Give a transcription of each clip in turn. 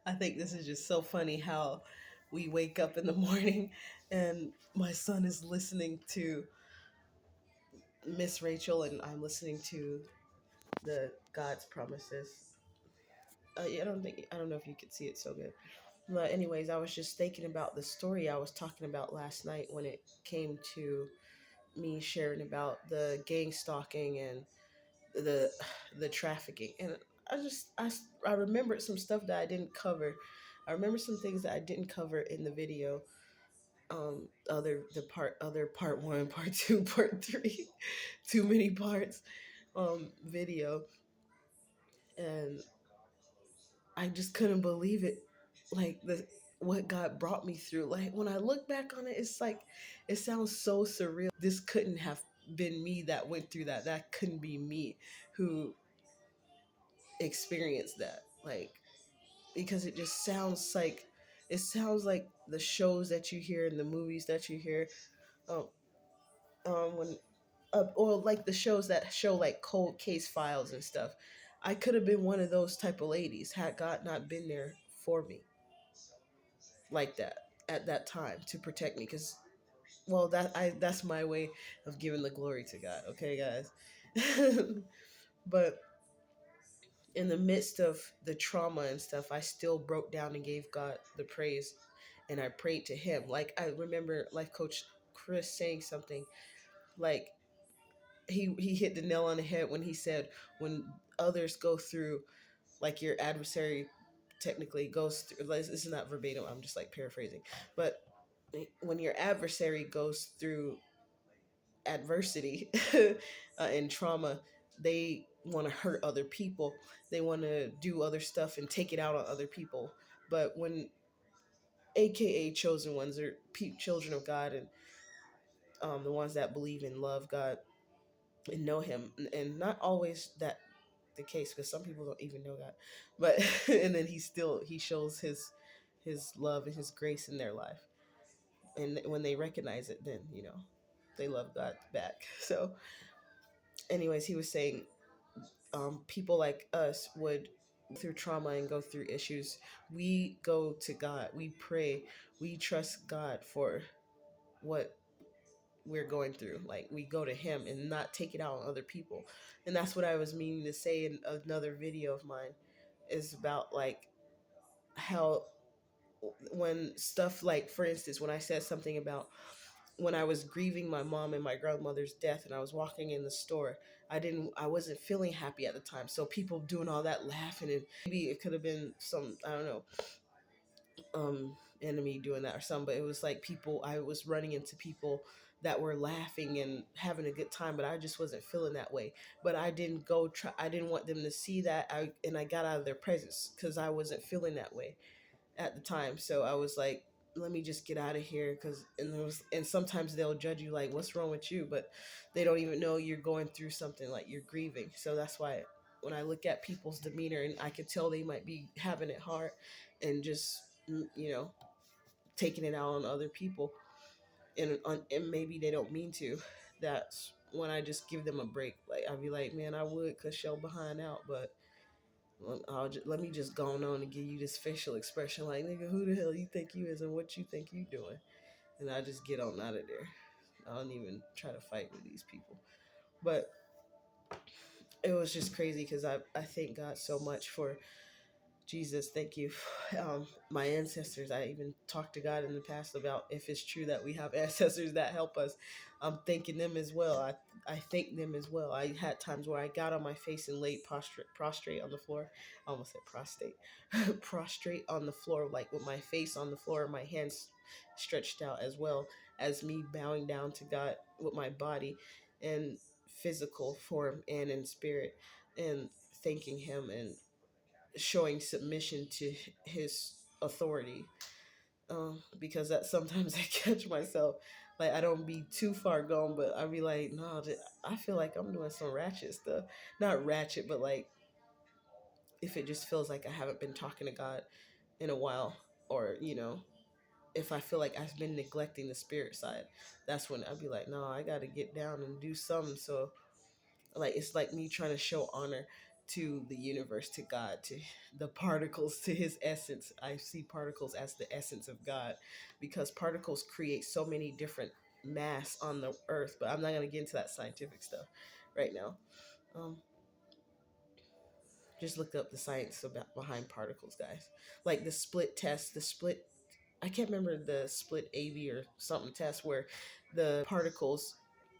I think this is just so funny how we wake up in the morning and my son is listening to Miss Rachel and I'm listening to the God's Promises. I don't know if you could see it so good. But anyways, I was just thinking about the story I was talking about last night when it came to me sharing about the gang stalking and the the trafficking. And I remembered some stuff that I didn't cover. I remember some things that I didn't cover in the video. Other part one, part two, part three, too many parts video, and I just couldn't believe it. Like the what God brought me through. Like when I look back on it, it's like it sounds so surreal. This couldn't have been me that went through that. That couldn't be me who experienced that. Like because it sounds like the shows that you hear and the movies that you hear. Um, when or like the shows that show like cold case files and stuff. I could have been one of those type of ladies had God not been there for me like that at that time to protect me. Because well, that's my way of giving the glory to God. Okay, guys. But in the midst of the trauma and stuff, I still broke down and gave God the praise, and I prayed to Him. Like I remember life coach Chris saying something like he hit the nail on the head when he said when others go through, like your adversary technically goes through, like, this is not verbatim, I'm just like paraphrasing, but when your adversary goes through adversity and trauma, they want to hurt other people, they want to do other stuff and take it out on other people. But when aka chosen ones or children of God, and the ones that believe and love God and know Him, and not always that the case because some people don't even know God, but and then he shows his love and his grace in their life, and when they recognize it, then they love God back. So anyways, he was saying people like us would through trauma and go through issues, we go to God, we pray, we trust God for what we're going through. Like we go to Him and not take it out on other people. And that's what I was meaning to say in another video of mine, is about like how when stuff, like for instance when I said something about when I was grieving my mom and my grandmother's death and I was walking in the store, I wasn't feeling happy at the time. So people doing all that laughing, and maybe it could have been some, I don't know, enemy doing that or something, but it was like people, I was running into people that were laughing and having a good time, but I just wasn't feeling that way. But I didn't go try, I didn't want them to see that. I got out of their presence because I wasn't feeling that way at the time. So I was like, let me just get out of here, because and sometimes they'll judge you like, what's wrong with you, but they don't even know you're going through something, like you're grieving. So that's why when I look at people's demeanor and I can tell they might be having it hard and just you know taking it out on other people, and maybe they don't mean to, that's when I just give them a break. Like I'd be like, man, I would cuss your behind out, but let me just go on and give you this facial expression like, nigga, who the hell you think you is and what you think you doing? And I just get on out of there. I don't even try to fight with these people. But it was just crazy because I thank God so much for Jesus. Thank you. My ancestors, I even talked to God in the past about if it's true that we have ancestors that help us. I'm thanking them as well. I thank them as well. I had times where I got on my face and laid prostrate on the floor. I almost said prostate. Prostrate on the floor, like with my face on the floor, my hands stretched out, as well as me bowing down to God with my body in physical form and in spirit, and thanking Him and showing submission to His authority. Because that sometimes I catch myself, like I don't be too far gone, but I be like, no, I feel like I'm doing some ratchet stuff. Not ratchet, but like if it just feels like I haven't been talking to God in a while, or if I feel like I've been neglecting the spirit side, that's when I'd be like, no, I got to get down and do something. So like it's like me trying to show honor to the universe, to God, to the particles, to his essence. I see particles as the essence of God, because particles create so many different mass on the earth. But I'm not going to get into that scientific stuff right now. Um, just look up the science about behind particles, guys. Like the split test, the split, I can't remember, the split AV or something test, where the particles,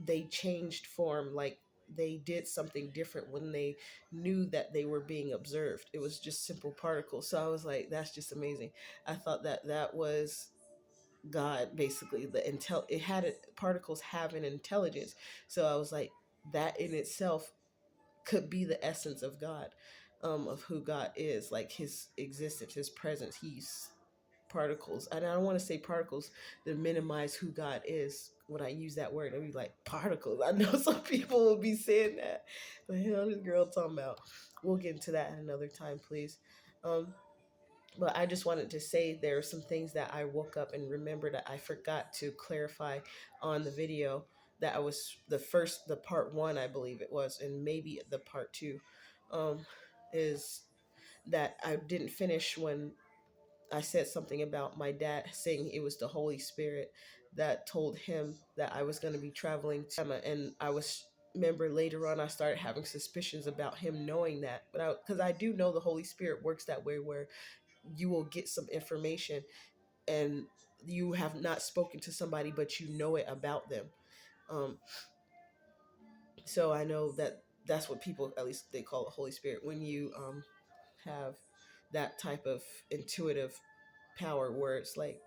they changed form, like they did something different when they knew that they were being observed. It was just simple particles. So I was like, that's just amazing. I thought that that was God, basically. The it had it, particles have an intelligence. So I was like, that in itself could be the essence of God, of who God is, like his existence, his presence. He's particles. And I don't want to say particles to minimize who God is. When I use that word, I'd be like, particles. I know some people will be saying that. But hell, this girl talking about. We'll get into that another time, please. Um, but I just wanted to say there are some things that I woke up and remembered that I forgot to clarify on the video. That I was the part one, I believe it was, and maybe the part two, um, is that I didn't finish when I said something about my dad saying it was the Holy Spirit that told him that I was going to be traveling to Emma, and I was, remember, later on I started having suspicions about him knowing that, but because I do know the Holy Spirit works that way, where you will get some information and you have not spoken to somebody but you know it about them. um so I know that that's what people, at least they call it Holy Spirit, when you have that type of intuitive power where it's like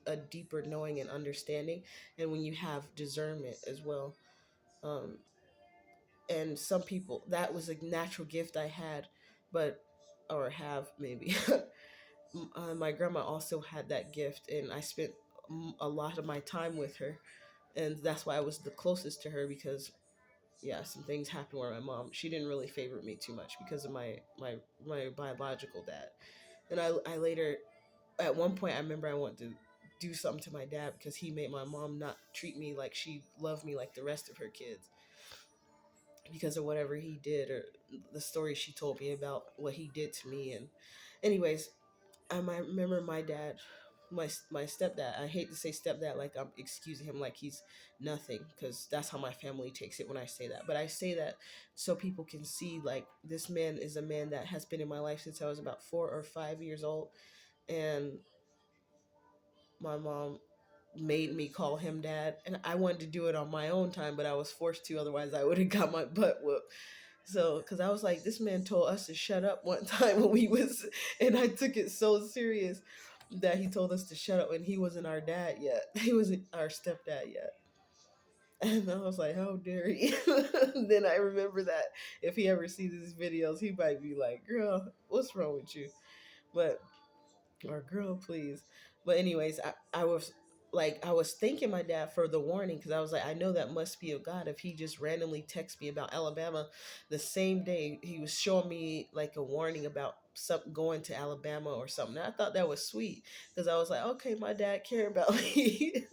a deeper knowing and understanding, and when you have discernment as well. um and some people, that was a natural gift I had, but, or have maybe. My grandma also had that gift, and I spent a lot of my time with her, and that's why I was the closest to her, because yeah, some things happened where my mom, she didn't really favor me too much because of my biological dad. And I later, at one point, I remember I wanted to do something to my dad because he made my mom not treat me like she loved me like the rest of her kids, because of whatever he did, or the story she told me about what he did to me. And anyways, I might remember my dad, my stepdad. I hate to say stepdad like I'm excusing him like he's nothing, because that's how my family takes it when I say that. But I say that so people can see, like, this man is a man that has been in my life since I was about 4 or 5 years old, and my mom made me call him dad, and I wanted to do it on my own time, but I was forced to. Otherwise, I would have got my butt whooped. So, because I was like, this man told us to shut up one time when we was, and I took it so serious that he told us to shut up, and he wasn't our dad yet. He wasn't our stepdad yet. And I was like, how dare he? Then I remember that if he ever sees these videos, he might be like, girl, what's wrong with you? But, or girl, please. But anyways, I was like, I was thanking my dad for the warning, because I was like, I know that must be of God if he just randomly texts me about Alabama the same day he was showing me like a warning about something going to Alabama or something. And I thought that was sweet, because I was like, okay, my dad care about me.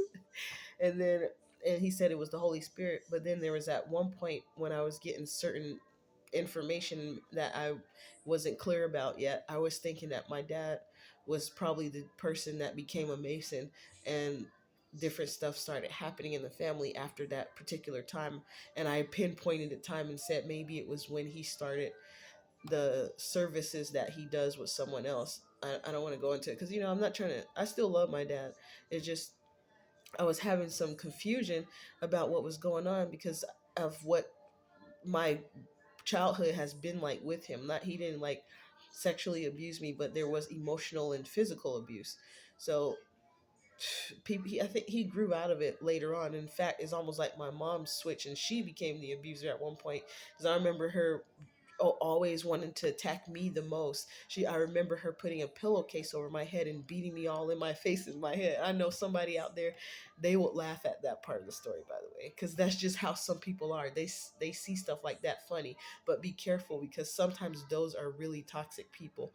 And then, and he said it was the Holy Spirit. But then there was at one point when I was getting certain information that I wasn't clear about yet. I was thinking that my dad was probably the person that became a Mason, and different stuff started happening in the family after that particular time. And I pinpointed the time and said maybe it was when he started the services that he does with someone else. I don't want to go into it because, I'm not trying to, I still love my dad. It's just, I was having some confusion about what was going on because of what my childhood has been like with him. Not, he didn't like sexually abuse me, but there was emotional and physical abuse. So people, I think he grew out of it later on. In fact, it's almost like my mom switched and she became the abuser at one point, because I remember her always wanting to attack me the most. I remember her putting a pillowcase over my head and beating me all in my face and my head. I know somebody out there, they would laugh at that part of the story, by the way, because that's just how some people are. They see stuff like that funny, but be careful, because sometimes those are really toxic people.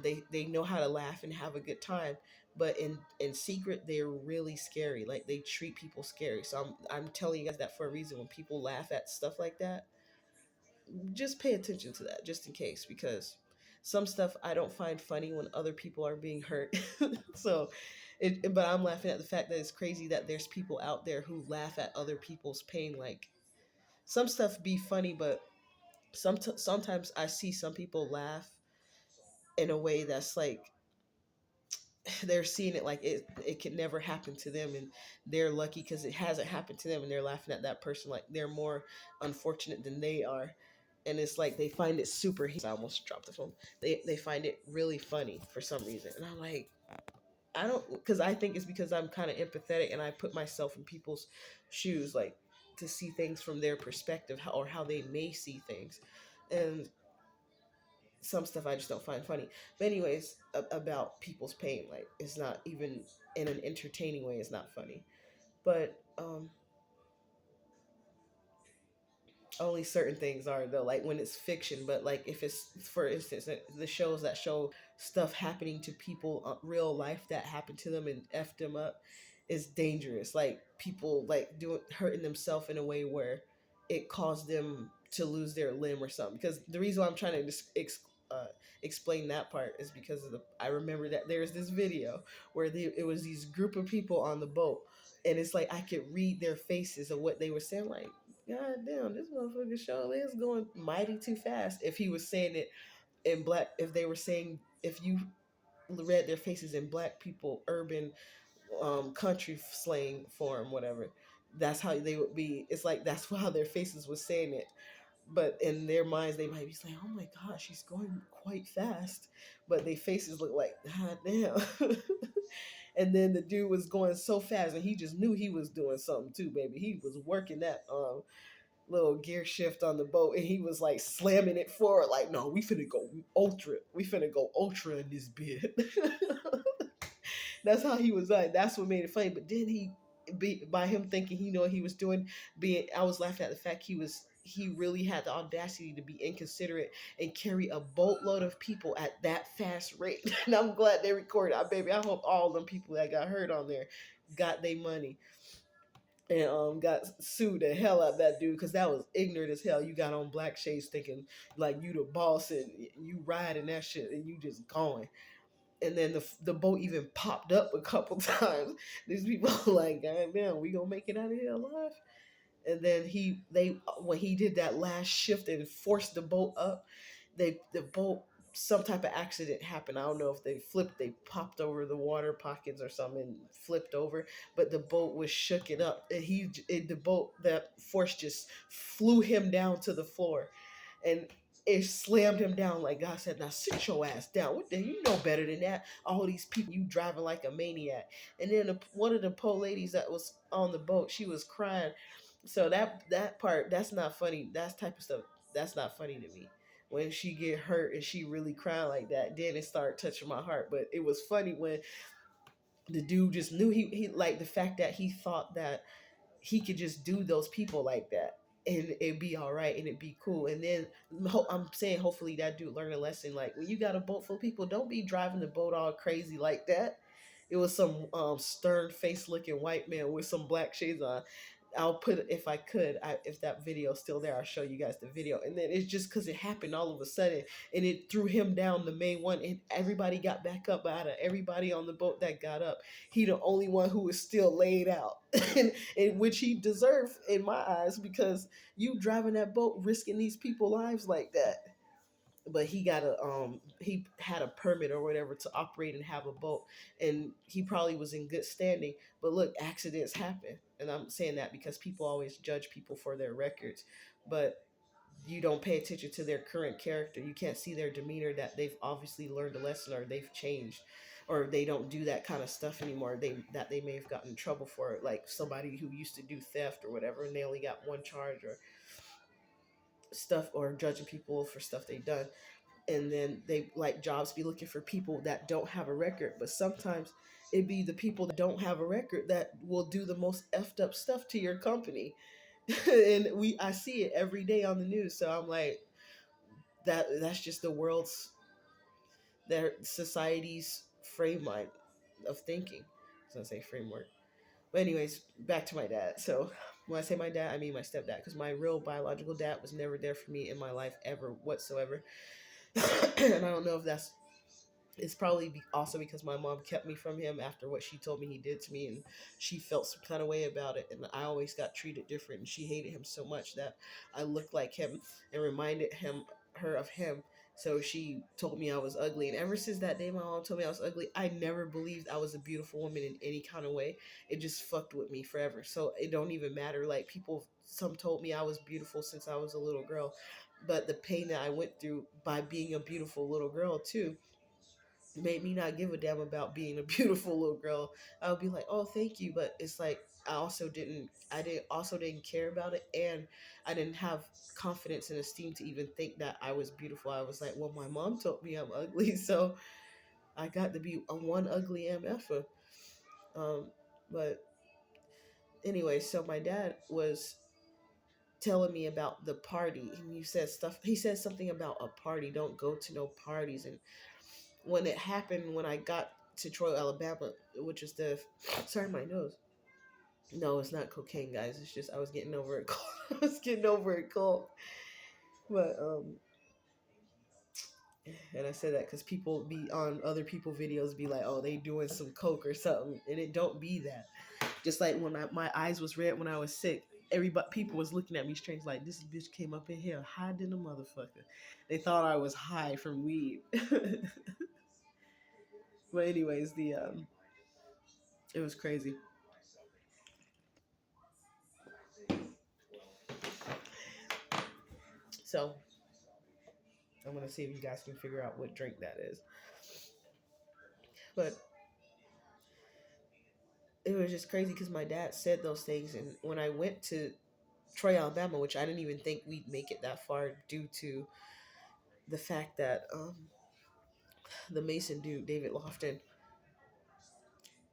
They know how to laugh and have a good time, but in secret they're really scary. Like, they treat people scary. So I'm telling you guys that for a reason. When people laugh at stuff like that, just pay attention to that just in case, because some stuff I don't find funny when other people are being hurt. So but I'm laughing at the fact that it's crazy that there's people out there who laugh at other people's pain. Like, some stuff be funny, but sometimes I see some people laugh in a way that's like they're seeing it like it can never happen to them, and they're lucky because it hasn't happened to them, and they're laughing at that person like they're more unfortunate than they are. And it's like they find it super, I almost dropped the phone. They find it really funny for some reason, and I'm like, I don't, because I think it's because I'm kind of empathetic and I put myself in people's shoes, like to see things from their perspective, or how they may see things. And some stuff I just don't find funny. But anyways, about people's pain, like it's not even in an entertaining way. It's not funny. But only certain things are though, like when it's fiction. But like if it's, for instance, the shows that show stuff happening to people, real life that happened to them and effed them up, is dangerous. Like people like doing, hurting themselves in a way where it caused them to lose their limb or something. Because the reason why I'm trying to uh, explain that part is because of I remember that there's this video where it was these group of people on the boat, and it's like I could read their faces of what they were saying. Like, God damn, this motherfucker show is going mighty too fast. If he was saying it in black, if they were saying, if you read their faces in black people, urban, country slang form, whatever, that's how they would be. It's like that's how their faces was saying it. But in their minds, they might be saying, "Oh my gosh, she's going quite fast," but their faces look like, "God damn." And then the dude was going so fast, and he just knew he was doing something too, baby. He was working that little gear shift on the boat, and he was like slamming it forward, like, "No, we finna go ultra. We finna go ultra in this bit." That's how he was like. That's what made it funny. But then by him thinking he knew what he was doing, being, I was laughing at the fact he really had the audacity to be inconsiderate and carry a boatload of people at that fast rate. And I'm glad they recorded. Baby, I hope all them people that got hurt on there got their money, and got sued the hell out of that dude, because that was ignorant as hell. You got on black shades thinking like you the boss, and you riding that shit, and you just going. And then the boat even popped up a couple times. These people are like, God damn, we gonna make it out of here alive? And then they when he did that last shift and forced the boat up, the boat, some type of accident happened. I don't know if they popped over the water pockets or something and flipped over, but the boat was shook it up, and the boat, that force just flew him down to the floor, and it slammed him down. Like God said, now sit your ass down. What the, you know better than that? All these people, you driving like a maniac. And then one of the poor ladies that was on the boat, she was crying. So that part, that's not funny. That's type of stuff, that's not funny to me. When she get hurt and she really crying like that, then it started touching my heart. But it was funny when the dude just knew he like the fact that he thought that he could just do those people like that, and it'd be all right and it'd be cool. And then I'm saying hopefully that dude learned a lesson. Like when you got a boat full of people, don't be driving the boat all crazy like that. It was some stern face looking white man with some black shades on. I'll put, if I could, if that video is still there, I'll show you guys the video. And then it's just because it happened all of a sudden, and it threw him down, the main one, and everybody got back up. Out of everybody on the boat that got up, he the only one who was still laid out, and which he deserved in my eyes, because you driving that boat, risking these people's lives like that. But he had a permit or whatever to operate and have a boat, and he probably was in good standing. But look, accidents happen, and I'm saying that because people always judge people for their records, but you don't pay attention to their current character. You can't see their demeanor, that they've obviously learned a lesson, or they've changed, or they don't do that kind of stuff anymore. They may have gotten in trouble for it, like somebody who used to do theft or whatever, and they only got one charge or stuff, or judging people for stuff they done. And then they, like, jobs be looking for people that don't have a record, but sometimes it be the people that don't have a record that will do the most effed up stuff to your company. And I see it every day on the news. So I'm like, that's just the world's, their society's frame mind of thinking. I was gonna say framework, but anyways, back to my dad. So When I say my dad, I mean my stepdad, because my real biological dad was never there for me in my life ever whatsoever. And I don't know if that's it's probably also because my mom kept me from him after what she told me he did to me, and she felt some kind of way about it. And I always got treated different, and she hated him so much that I looked like him and reminded her of him. So she told me I was ugly, and ever since that day, my mom told me I was ugly. I never believed I was a beautiful woman in any kind of way. It just fucked with me forever. So it don't even matter. Like people, some told me I was beautiful since I was a little girl, but the pain that I went through by being a beautiful little girl too made me not give a damn about being a beautiful little girl. I would be like, "Oh, thank you," but it's like I didn't care about it, and I didn't have confidence and esteem to even think that I was beautiful. I was like, "Well, my mom told me I'm ugly, so I got to be a one ugly mf'er." Um, but anyway, so my dad was telling me about the party, and he said something about a party, don't go to no parties. And when it happened, when I got to Troy, Alabama, which is the sorry, my nose. No, it's not cocaine, guys. It's just I was getting over it. I was getting over it cold. But and I said that because people be on other people videos be like, oh, they doing some coke or something, and it don't be that. Just like when my eyes was red when I was sick, everybody people was looking at me strange, like this bitch came up in here high than a motherfucker. They thought I was high from weed. But anyways, the it was crazy. So I'm gonna see if you guys can figure out what drink that is. But it was just crazy because my dad said those things, and when I went to Troy, Alabama, which I didn't even think we'd make it that far due to the fact that the Mason dude, David Lofton,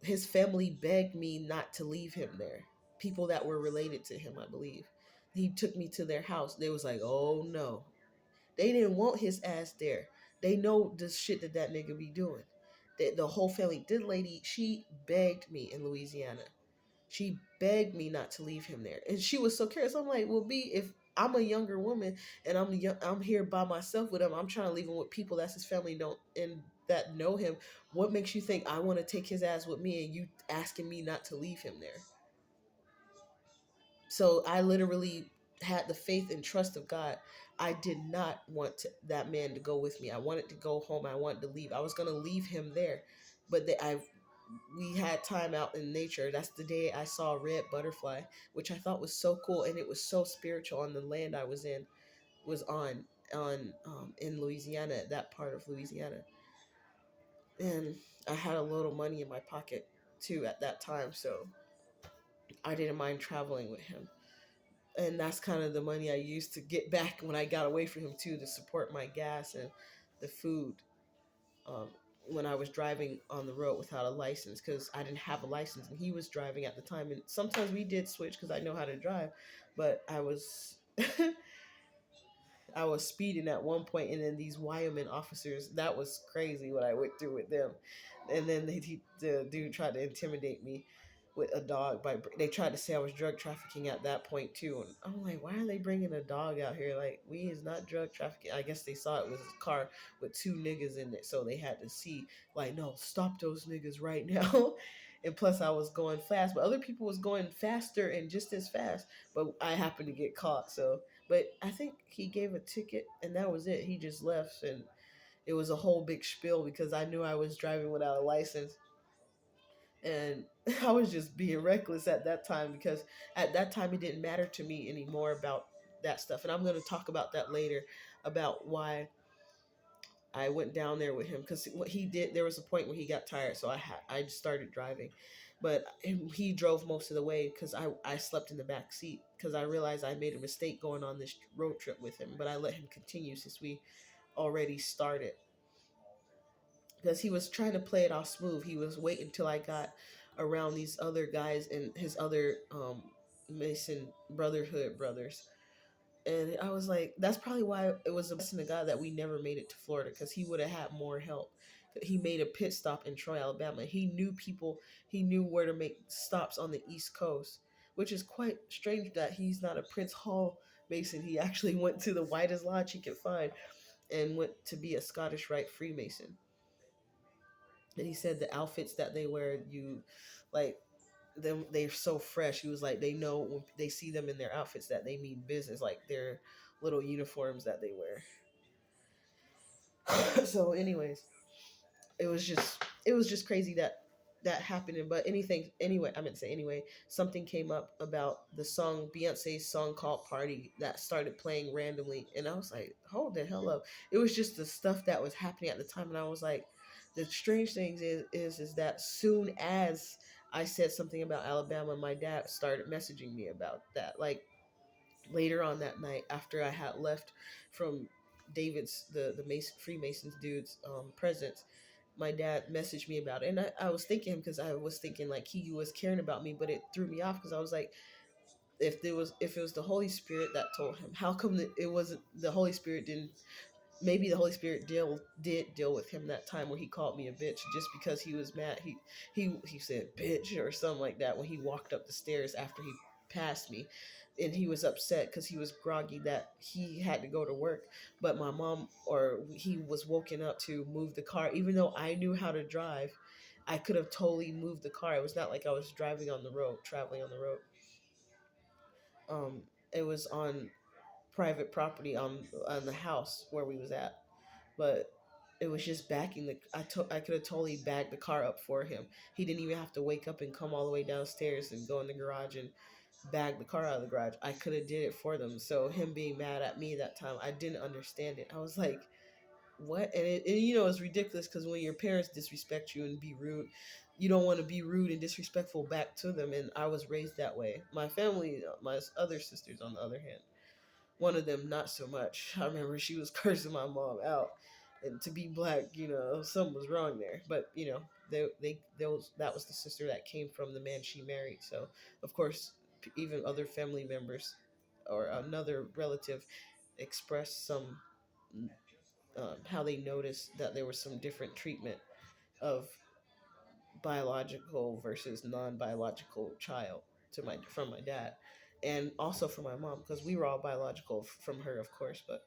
his family begged me not to leave him there. People that were related to him, I believe. He took me to their house. They was like, "Oh no," they didn't want his ass there. They know the shit that nigga be doing. The whole family. This lady, she begged me in Louisiana. She begged me not to leave him there, and she was so curious. I'm like, "Well, B, if I'm a younger woman and I'm here by myself with him, I'm trying to leave him with people that's his family don't and that know him. What makes you think I want to take his ass with me and you asking me not to leave him there?" So I literally had the faith and trust of God. I did not want that man to go with me. I wanted to go home. I wanted to leave. I was gonna leave him there, but we had time out in nature. That's the day I saw a red butterfly, which I thought was so cool, and it was so spiritual on the land I was on in Louisiana, that part of Louisiana, and I had a little money in my pocket too at that time, so I didn't mind traveling with him. And that's kind of the money I used to get back when I got away from him too, to support my gas and the food. Um, when I was driving on the road without a license, because I didn't have a license and he was driving at the time. And sometimes we did switch because I know how to drive, but I was I was speeding at one point, and then these Wyoming officers, that was crazy what I went through with them. And then the dude tried to intimidate me with a dog. They tried to say I was drug trafficking at that point too. And I'm like, why are they bringing a dog out here? Like, we is not drug trafficking. I guess they saw it was a car with two niggas in it, so they had to see, like, no, stop those niggas right now. And plus, I was going fast, but other people was going faster and just as fast. But I happened to get caught, so but I think he gave a ticket and that was it. He just left, and it was a whole big spiel because I knew I was driving without a license, and I was just being reckless at that time because at that time it didn't matter to me anymore about that stuff. And I'm going to talk about that later, about why I went down there with him, because what he did, there was a point where he got tired, so I started driving, but he drove most of the way because I slept in the back seat because I realized I made a mistake going on this road trip with him, but I let him continue since we already started, because he was trying to play it off smooth. He was waiting until I got around these other guys and his other Mason Brotherhood brothers. And I was like, that's probably why it was a blessing to God that we never made it to Florida, because he would have had more help. He made a pit stop in Troy, Alabama. He knew people, he knew where to make stops on the East Coast. which is quite strange that he's not a Prince Hall Mason. He actually went to the widest lodge he could find and went to be a Scottish Rite Freemason. And he said the outfits that they wear, you like them, they're so fresh. He was like, they know when they see them in their outfits that they mean business, like their little uniforms that they wear. So, anyways, it was just crazy that that happened. But anything anyway, I meant to say anyway, something came up about the song, Beyonce's song called Party, that started playing randomly, and I was like, hold the hell up. It was just the stuff that was happening at the time, and I was like, the strange thing is that soon as I said something about Alabama, my dad started messaging me about that. Like later on that night, after I had left from David's, the Mason, Freemasons dude's presence, my dad messaged me about it, and I was thinking, because I was thinking like he was caring about me, but it threw me off because I was like, if it was the Holy Spirit that told him, how come that it wasn't the Holy Spirit didn't, maybe the Holy Spirit did deal with him that time where he called me a bitch just because he was mad. He said bitch or something like that when he walked up the stairs after he passed me, and he was upset because he was groggy that he had to go to work. But my mom, or he was woken up to move the car, even though I knew how to drive. I could have totally moved the car. It was not like I was driving on the road, traveling on the road. Um, it was on private property on the house where we was at, but it was just backing the. I could have totally backed the car up for him. He didn't even have to wake up and come all the way downstairs and go in the garage and bag the car out of the garage. I could have did it for them. So him being mad at me that time, I didn't understand it. I was like, what? And you know, it's ridiculous because when your parents disrespect you and be rude, you don't want to be rude and disrespectful back to them. And I was raised that way. My family, my other sisters, on the other hand, one of them not so much. I remember she was cursing my mom out, and to be black, you know, something was wrong there. But you know, that was the sister that came from the man she married. So of course, even other family members or another relative expressed some how they noticed that there was some different treatment of biological versus non-biological child to my from my dad, and also from my mom, because we were all biological from her, of course, but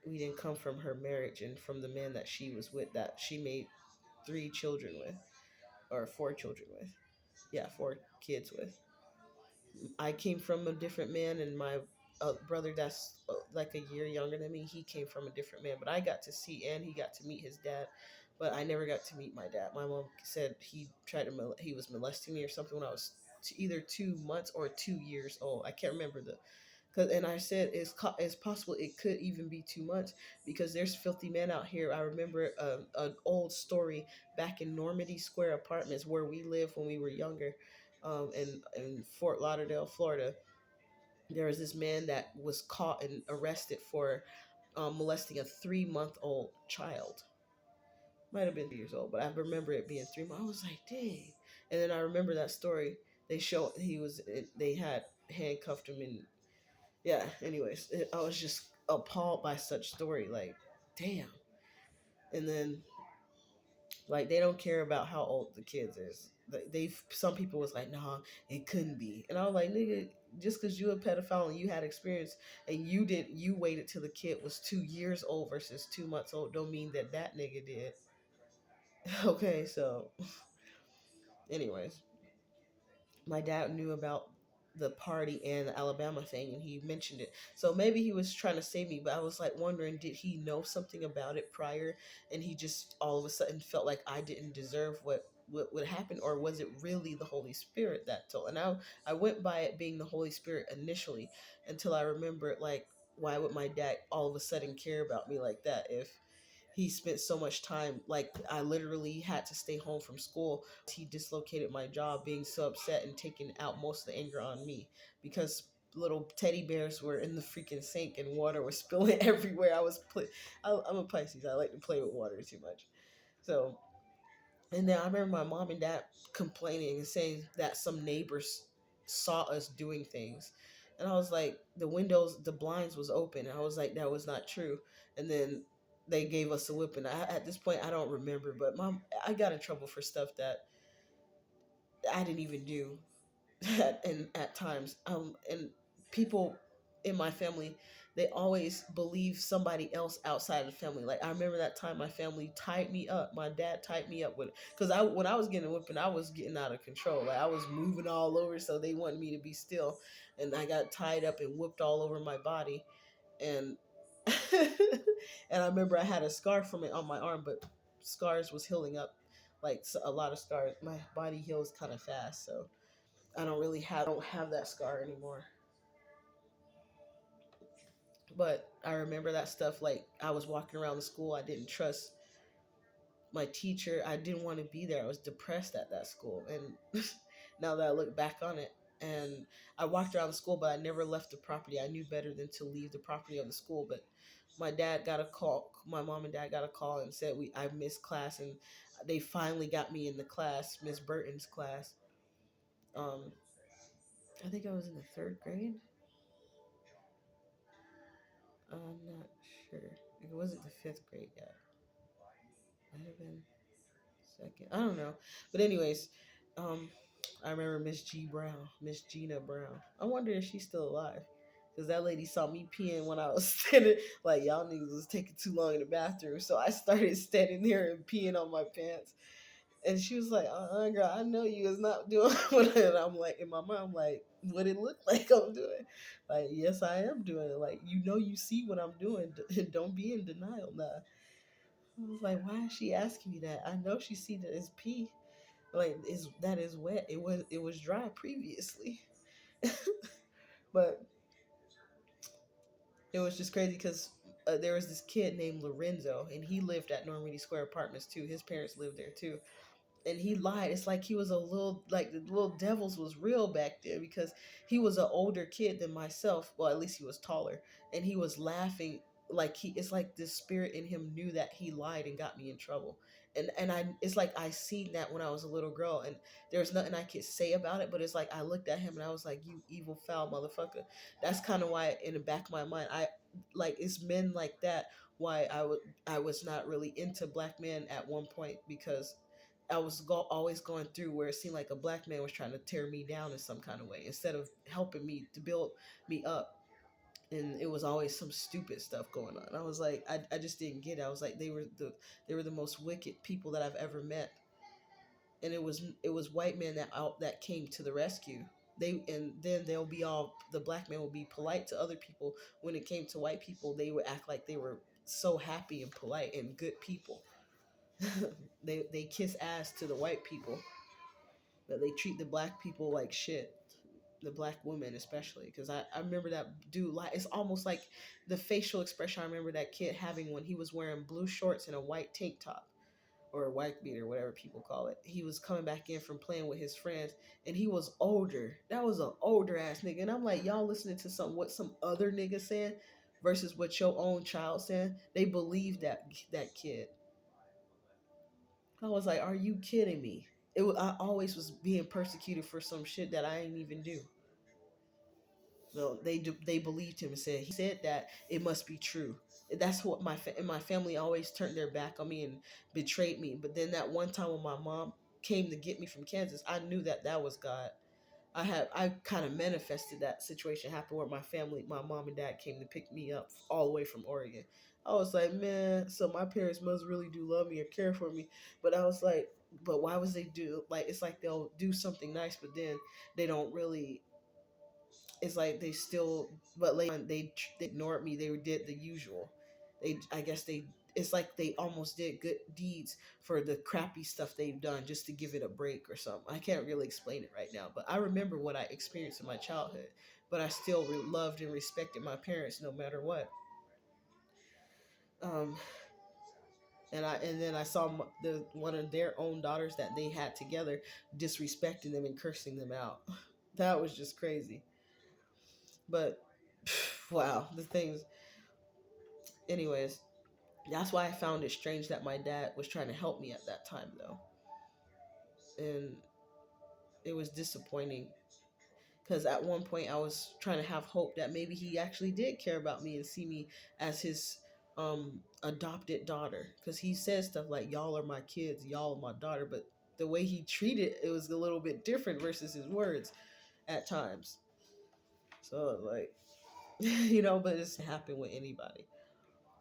we didn't come from her marriage and from the man that she was with, that she made 3 children with, or 4 children with. Yeah, 4 kids with. I came from a different man, and my brother that's like a year younger than me, he came from a different man. But I got to see, and he got to meet his dad, but I never got to meet my dad. My mom said he tried to he was molesting me or something when I was either 2 months or 2 years old. I can't remember the. Cause, and I said it's possible it could even be 2 months, because there's filthy men out here. I remember an old story back in Normandy Square Apartments where we lived when we were younger, in Fort Lauderdale, Florida. There was this man that was caught and arrested for molesting a 3-month-old child. Might have been 2 years old, but I remember it being 3 months. I was like, dang. And then I remember that story. They showed they had handcuffed him, and yeah. Anyways, I was just appalled by such story. Like, damn. And then like they don't care about how old the kids is. They some people was like, nah, it couldn't be, and I was like, nigga, just because you a pedophile and you had experience and you waited till the kid was 2 years old versus 2 months old, don't mean that that nigga did. Okay, so anyways, my dad knew about the party and the Alabama thing, and he mentioned it. So maybe he was trying to save me, but I was like wondering, did he know something about it prior, and he just all of a sudden felt like I didn't deserve what would happen, or was it really the Holy Spirit that told? And I went by it being the Holy Spirit initially, until I remembered, like, why would my dad all of a sudden care about me like that if he spent so much time, like I literally had to stay home from school. He dislocated my jaw, being so upset and taking out most of the anger on me because little teddy bears were in the freaking sink and water was spilling everywhere. I'm a Pisces, I like to play with water too much. So, and then I remember my mom and dad complaining and saying that some neighbors saw us doing things. And I was like, the blinds was open. And I was like, that was not true. And then they gave us a whipping. At this point, I don't remember, but I got in trouble for stuff that I didn't even do. and at times, and people in my family, they always believe somebody else outside of the family. Like I remember that time my family tied me up. My dad tied me up with, because I when I was getting whipping, I was getting out of control. Like I was moving all over, so they wanted me to be still, and I got tied up and whipped all over my body, and and I remember I had a scar from it on my arm, but scars was healing up, like a lot of scars. My body heals kind of fast, so I don't have that scar anymore. But I remember that stuff. Like I was walking around the school, I didn't trust my teacher. I didn't want to be there. I was depressed at that school, and now that I look back on it, and I walked around the school, but I never left the property. I knew better than to leave the property of the school, but my dad got a call. My mom and dad got a call and said I missed class, and they finally got me in the class, Miss Burton's class. Um, I think I was in the third grade. I'm not sure. It wasn't the fifth grade yet. Might have been second. I don't know. But anyways, um, I remember Miss G Brown, Miss Gina Brown. I wonder if she's still alive. Cause that lady saw me peeing when I was standing, like y'all niggas was taking too long in the bathroom. So I started standing there and peeing on my pants. And she was like, girl, I know you is not doing what and I'm like, in my mind, like, what it look like I'm doing. Like, yes, I am doing it. Like, you see what I'm doing. Don't be in denial now. I was like, why is she asking me that? I know she see that it's pee. Like, that is wet. It was dry previously. But it was just crazy because there was this kid named Lorenzo, and he lived at Normandy Square Apartments too. His parents lived there too, and he lied. It's like he was a little, like the little devils was real back then, because he was an older kid than myself. Well, at least he was taller, and he was laughing like it's like this spirit in him knew that he lied and got me in trouble. And I it's like I seen that when I was a little girl, and there's nothing I could say about it, but it's like I looked at him and I was like, you evil foul motherfucker. That's kind of why in the back of my mind, I like it's men like that why I was not really into black men at one point, because I was always going through where it seemed like a black man was trying to tear me down in some kind of way instead of helping me to build me up. And it was always some stupid stuff going on. I was like, I just didn't get it. I was like, they were the most wicked people that I've ever met. And it was white men that came to the rescue. And then they'll be all the black men will be polite to other people. When it came to white people, they would act like they were so happy and polite and good people. They kiss ass to the white people, but they treat the black people like shit. The black women especially, because I remember that dude, like it's almost like the facial expression I remember that kid having when he was wearing blue shorts and a white tank top, or a white beater, whatever people call it. He was coming back in from playing with his friends, and he was older. That was an older ass nigga, and I'm like, y'all listening to what some other nigga saying versus what your own child saying. They believe that kid. I was like, are you kidding me? I always was being persecuted for some shit that I didn't even do. So they believed him and said he said that it must be true. That's what my family always turned their back on me and betrayed me. But then that one time when my mom came to get me from Kansas, I knew that was God. I kind of manifested that situation happen where my mom and dad came to pick me up all the way from Oregon. I was like, man, so my parents must really do love me or care for me. But I was like, but why was they do like it's like they'll do something nice, but then they don't really. It's like they still, but later on they ignored me. They did the usual. I guess they. It's like they almost did good deeds for the crappy stuff they've done just to give it a break or something. I can't really explain it right now, but I remember what I experienced in my childhood. But I still loved and respected my parents no matter what. Um, and then I saw the one of their own daughters that they had together disrespecting them and cursing them out. That was just crazy. But wow, the things. Anyways, that's why I found it strange that my dad was trying to help me at that time, though, and it was disappointing because at one point I was trying to have hope that maybe he actually did care about me and see me as his adopted daughter, because he says stuff like y'all are my kids, y'all are my daughter, but the way he treated it was a little bit different versus his words. at times. So like, but it's happen with anybody.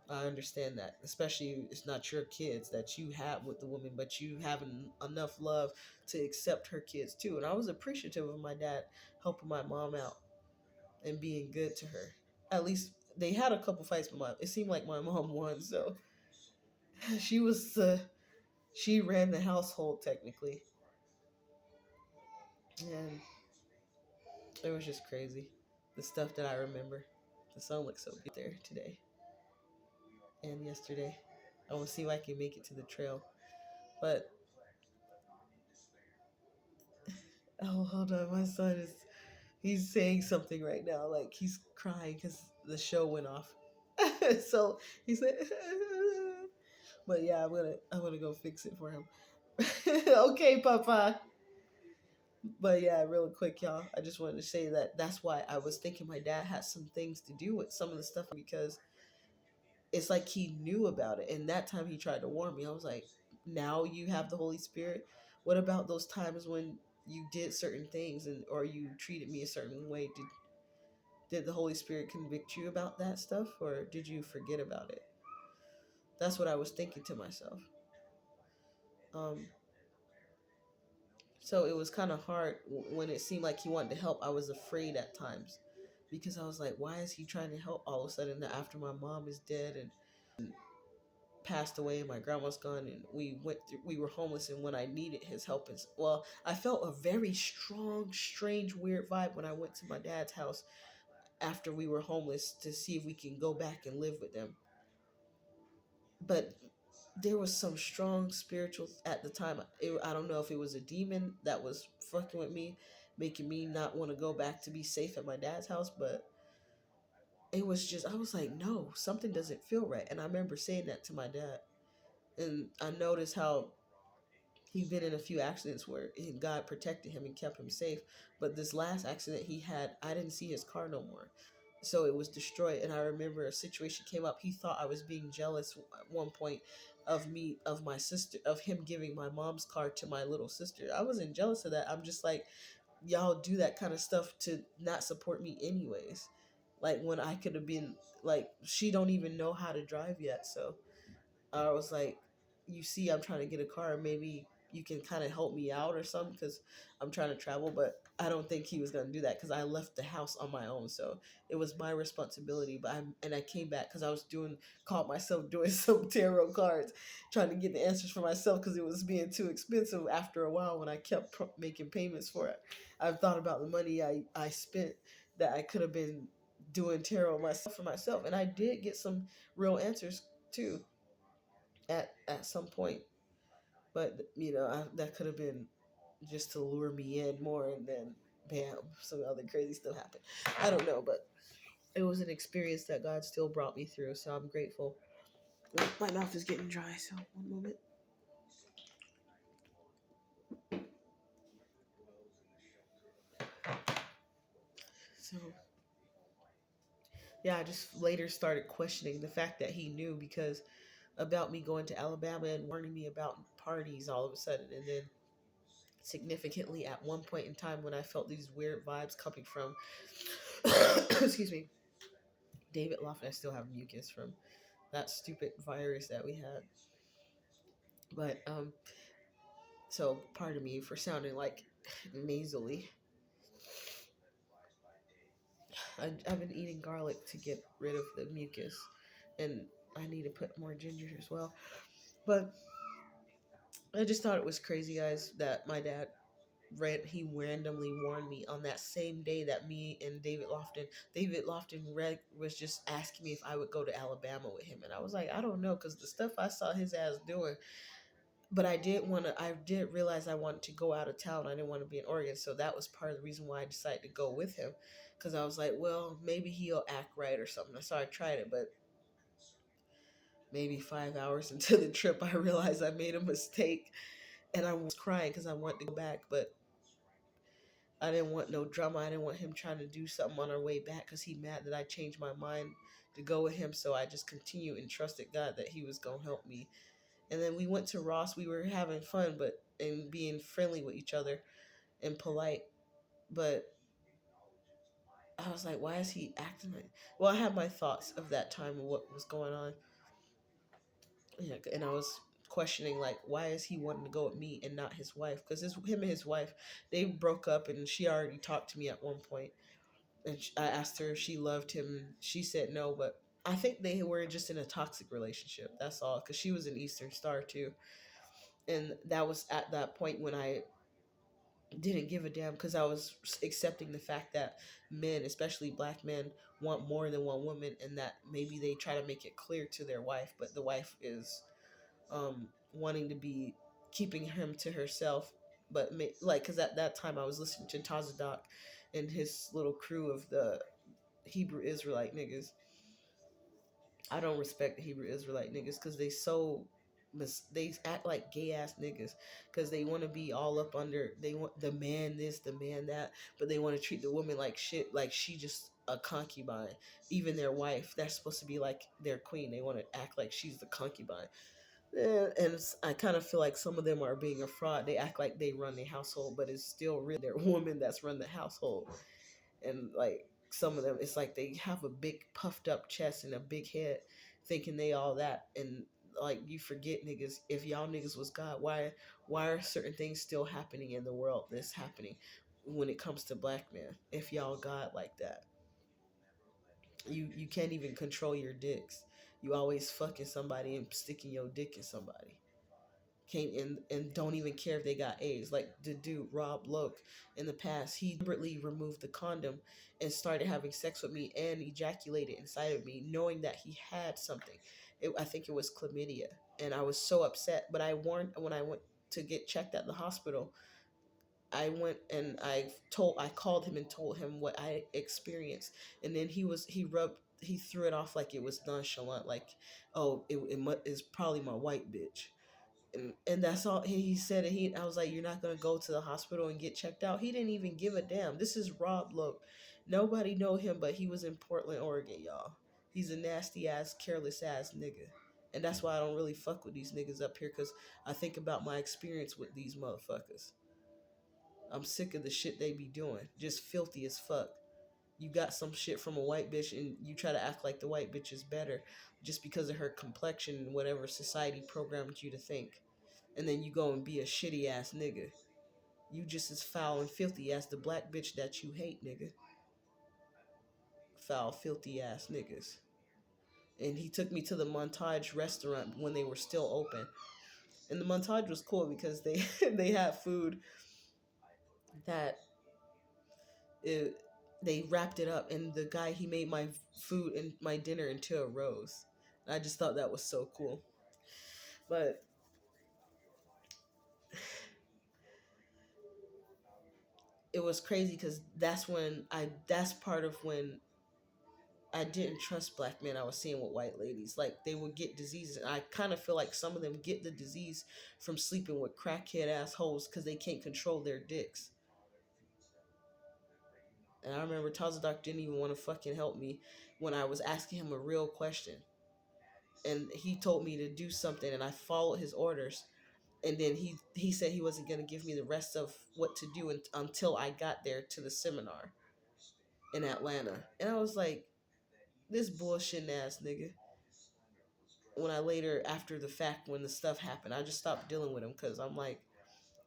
I understand that, especially it's not your kids that you have with the woman, but you have enough love to accept her kids too. And I was appreciative of my dad helping my mom out and being good to her. At least they had a couple fights, but it seemed like my mom won. So she was she ran the household technically, and it was just crazy. The stuff that I remember. The sun looks so good there today and yesterday. I want to see if I can make it to the trail, but oh, hold on, my son is he's saying something right now, like he's crying because the show went off. So he said, but yeah, I'm gonna go fix it for him. Okay, Papa. But yeah, real quick, y'all. I just wanted to say that that's why I was thinking my dad had some things to do with some of the stuff because it's like he knew about it, and that time he tried to warn me. I was like, now you have the Holy Spirit. What about those times when you did certain things and or you treated me a certain way? Did the Holy Spirit convict you about that stuff, or did you forget about it? That's what I was thinking to myself. Um, so it was kind of hard when it seemed like he wanted to help. I was afraid at times because I was like, why is he trying to help all of a sudden after my mom is dead and passed away and my grandma's gone and we were homeless and when I needed his help is well, I felt a very strong, strange, weird vibe when I went to my dad's house after we were homeless to see if we can go back and live with them. But there was some strong spiritual at the time. I don't know if it was a demon that was fucking with me, making me not want to go back to be safe at my dad's house. But it was just, I was like, no, something doesn't feel right. And I remember saying that to my dad. And I noticed how he'd been in a few accidents where God protected him and kept him safe. But this last accident he had, I didn't see his car no more. So it was destroyed. And I remember a situation came up. He thought I was being jealous at one point of my sister, of him giving my mom's car to my little sister. I wasn't jealous of that. I'm just like, y'all do that kind of stuff to not support me anyways. Like when I could have been like, she don't even know how to drive yet. So I was like, you see, I'm trying to get a car. Maybe you can kind of help me out or something because I'm trying to travel. But I don't think he was going to do that because I left the house on my own. So it was my responsibility. I came back because I was caught myself doing some tarot cards, trying to get the answers for myself because it was being too expensive after a while when I kept making payments for it. I've thought about the money I spent that I could have been doing tarot myself for myself. And I did get some real answers too at some point, but that could have been just to lure me in more, and then bam, some other crazy stuff happened. I don't know, but it was an experience that God still brought me through, so I'm grateful. My mouth is getting dry, so one moment. So yeah, I just later started questioning the fact that he knew because about me going to Alabama and warning me about parties all of a sudden, and then significantly at one point in time when I felt these weird vibes coming from excuse me, David Lofton. I still have mucus from that stupid virus that we had. But so pardon me for sounding like nasally. I've been eating garlic to get rid of the mucus, and I need to put more ginger as well. But I just thought it was crazy, guys, that my dad he randomly warned me on that same day that me and David Lofton was just asking me if I would go to Alabama with him, and I was like, I don't know, because the stuff I saw his ass doing. But I did realize I wanted to go out of town. I didn't want to be in Oregon. So that was part of the reason why I decided to go with him. Because I was like, well, maybe he'll act right or something. So I tried it. But maybe 5 hours into the trip, I realized I made a mistake. And I was crying because I wanted to go back. But I didn't want no drama. I didn't want him trying to do something on our way back because he mad that I changed my mind to go with him. So I just continued and trusted God that he was going to help me. And then we went to Ross. We were having fun, and being friendly with each other and polite. But I was like, why is he acting like? Well, I had my thoughts of that time and what was going on, yeah, and I was questioning like, why is he wanting to go with me and not his wife? Because him and his wife, they broke up, and she already talked to me at one point, and I asked her if she loved him, and she said no, but I think they were just in a toxic relationship. That's all, because she was an Eastern Star too, and that was at that point when I didn't give a damn because I was accepting the fact that men, especially black men, want more than one woman, and that maybe they try to make it clear to their wife, but the wife is wanting to be keeping him to herself. But like, because at that time I was listening to Tazadak and his little crew of the Hebrew Israelite niggas. I don't respect the Hebrew Israelite niggas because they act like gay ass niggas because they want to be all up under, they want the man this, the man that, but they want to treat the woman like shit, like she just a concubine. Even their wife, that's supposed to be like their queen, they want to act like she's the concubine. And I kind of feel like some of them are being a fraud. They act like they run the household, but it's still really their woman that's run the household. And like some of them, it's like they have a big puffed up chest and a big head, thinking they all that. And like, you forget, niggas, if y'all niggas was God, why are certain things still happening in the world that's happening when it comes to black men? If y'all God like that, you can't even control your dicks. You always fucking somebody and sticking your dick in somebody. Can't, and don't even care if they got AIDS. Like the dude Rob Loke, in the past, he deliberately removed the condom and started having sex with me and ejaculated inside of me, knowing that he had something. I think it was chlamydia, and I was so upset. But I warned when I went to get checked at the hospital. I went and I called him and told him what I experienced, and then he threw it off like it was nonchalant, like, oh, it's probably my white bitch, and that's all he said. And I was like, you're not gonna go to the hospital and get checked out? He didn't even give a damn. This is Rob Lowe. Nobody know him, but he was in Portland, Oregon, y'all. He's a nasty ass, careless ass nigga, and that's why I don't really fuck with these niggas up here, because I think about my experience with these motherfuckers. I'm sick of the shit they be doing, just filthy as fuck. You got some shit from a white bitch and you try to act like the white bitch is better just because of her complexion and whatever society programmed you to think. And then you go and be a shitty ass nigga. You just as foul and filthy as the black bitch that you hate, nigga. Foul, filthy ass niggas. And he took me to the Montage restaurant when they were still open. And the Montage was cool because they they had food that it, they wrapped it up, and the guy, he made my food and my dinner into a rose. I just thought that was so cool. But it was crazy because that's part of when I didn't trust black men I was seeing with white ladies. Like, they would get diseases, and I kind of feel like some of them get the disease from sleeping with crackhead assholes because they can't control their dicks. And I remember Tazadak didn't even want to fucking help me when I was asking him a real question. And he told me to do something, and I followed his orders. And then he said he wasn't going to give me the rest of what to do until I got there to the seminar in Atlanta. And I was like, this bullshit ass nigga. When I later, after the fact, when the stuff happened, I just stopped dealing with him because I'm like,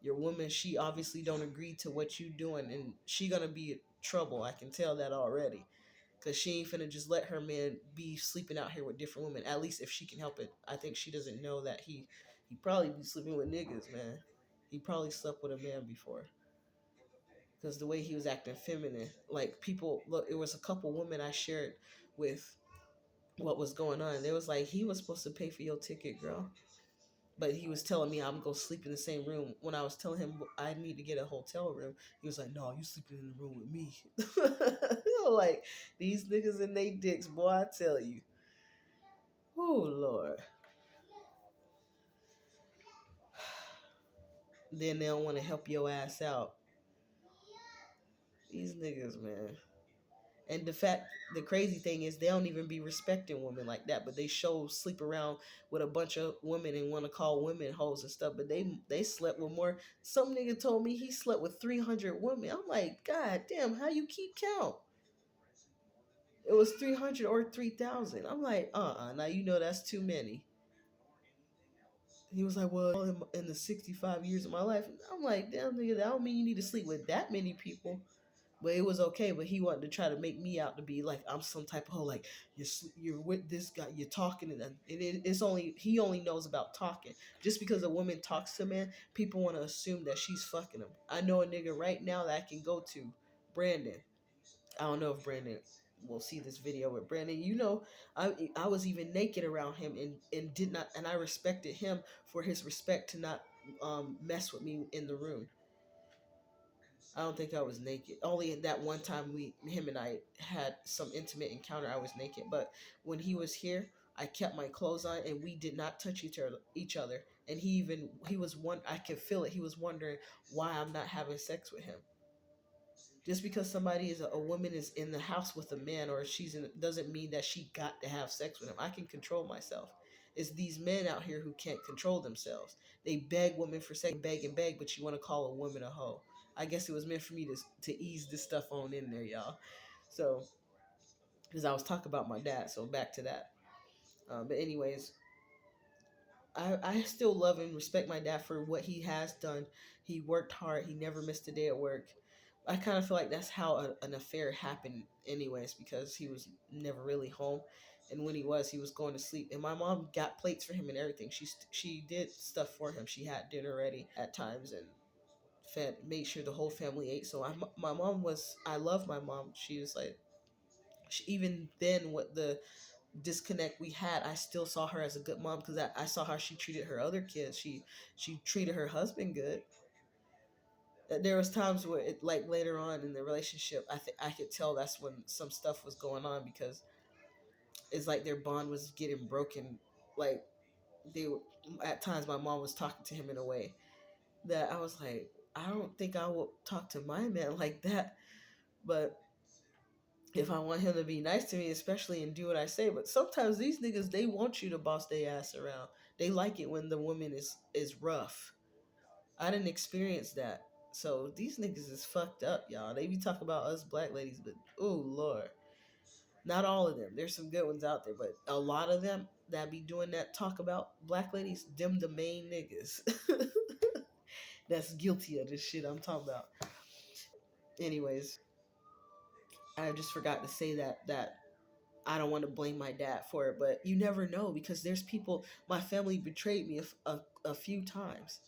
your woman, she obviously don't agree to what you doing, and she gonna be trouble. I can tell that already, because she ain't finna just let her man be sleeping out here with different women. At least if she can help it. I think she doesn't know that he probably be sleeping with niggas, man. He probably slept with a man before, because the way he was acting feminine, like, people look. It was a couple women I shared with what was going on. They was like, he was supposed to pay for your ticket, girl. But he was telling me I'm gonna sleep in the same room. When I was telling him I need to get a hotel room, he was like, "No, you sleeping in the room with me." Like, these niggas and they dicks, boy. I tell you, oh Lord. Then they don't want to help your ass out. These niggas, man. And the crazy thing is, they don't even be respecting women like that. But they sleep around with a bunch of women and want to call women hoes and stuff. But they slept with more. Some nigga told me he slept with 300 women. I'm like, God damn, how you keep count? It was 300 or 3,000. I'm like, now you know that's too many. He was like, well, in the 65 years of my life. I'm like, damn, nigga, that don't mean you need to sleep with that many people. But it was okay. But he wanted to try to make me out to be like I'm some type of hoe. Like you're with this guy, you're talking, and it's only he only knows about talking. Just because a woman talks to a man, people want to assume that she's fucking him. I know a nigga right now that I can go to, Brandon. I don't know if Brandon will see this video, but Brandon, I was even naked around him and did not, and I respected him for his respect to not mess with me in the room. I don't think I was naked. Only that one time him and I had some intimate encounter, I was naked. But when he was here, I kept my clothes on and we did not touch each other. And he was one. I could feel it. He was wondering why I'm not having sex with him. Just because somebody is a woman is in the house with a man or doesn't mean that she got to have sex with him. I can control myself. It's these men out here who can't control themselves. They beg women for sex, beg and beg, but you want to call a woman a hoe. I guess it was meant for me to ease this stuff on in there, y'all. So, because I was talking about my dad, so back to that. But anyways, I still love and respect my dad for what he has done. He worked hard. He never missed a day at work. I kind of feel like that's how an affair happened, anyways, because he was never really home, and when he was going to sleep. And my mom got plates for him and everything. She did stuff for him. She had dinner ready at times and made sure the whole family ate. So my mom was I love my mom. She was like even then what the disconnect we had, I still saw her as a good mom because I saw how she treated her other kids. She treated her husband good. There was times where it like later on in the relationship, I could tell that's when some stuff was going on because it's like their bond was getting broken. Like they were, at times my mom was talking to him in a way that I was like, I don't think I will talk to my man like that. But if I want him to be nice to me, especially and do what I say, but sometimes these niggas they want you to boss their ass around. They like it when the woman is rough. I didn't experience that. So these niggas is fucked up, y'all. They be talking about us black ladies, but oh Lord. Not all of them. There's some good ones out there, but a lot of them that be doing that talk about black ladies, them the main niggas. That's guilty of this shit I'm talking about. Anyways, I just forgot to say that I don't want to blame my dad for it, but you never know because there's people. My family betrayed me a few times,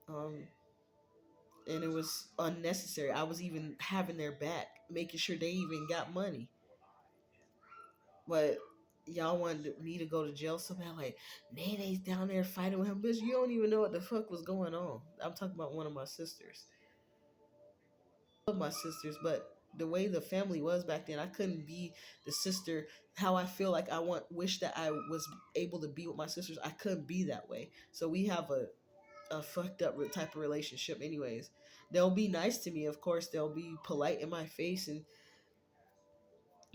um, and it was unnecessary. I was even having their back, making sure they even got money, but y'all wanted me to go to jail so bad. Like Nene's down there fighting with him, bitch. You don't even know what the fuck was going on. I'm talking about one of my sisters. I love my sisters, but the way the family was back then, I couldn't be the sister how I feel like wish that I was able to be with my sisters. I couldn't be that way. So we have a fucked up type of relationship anyways. They'll be nice to me, of course. They'll be polite in my face and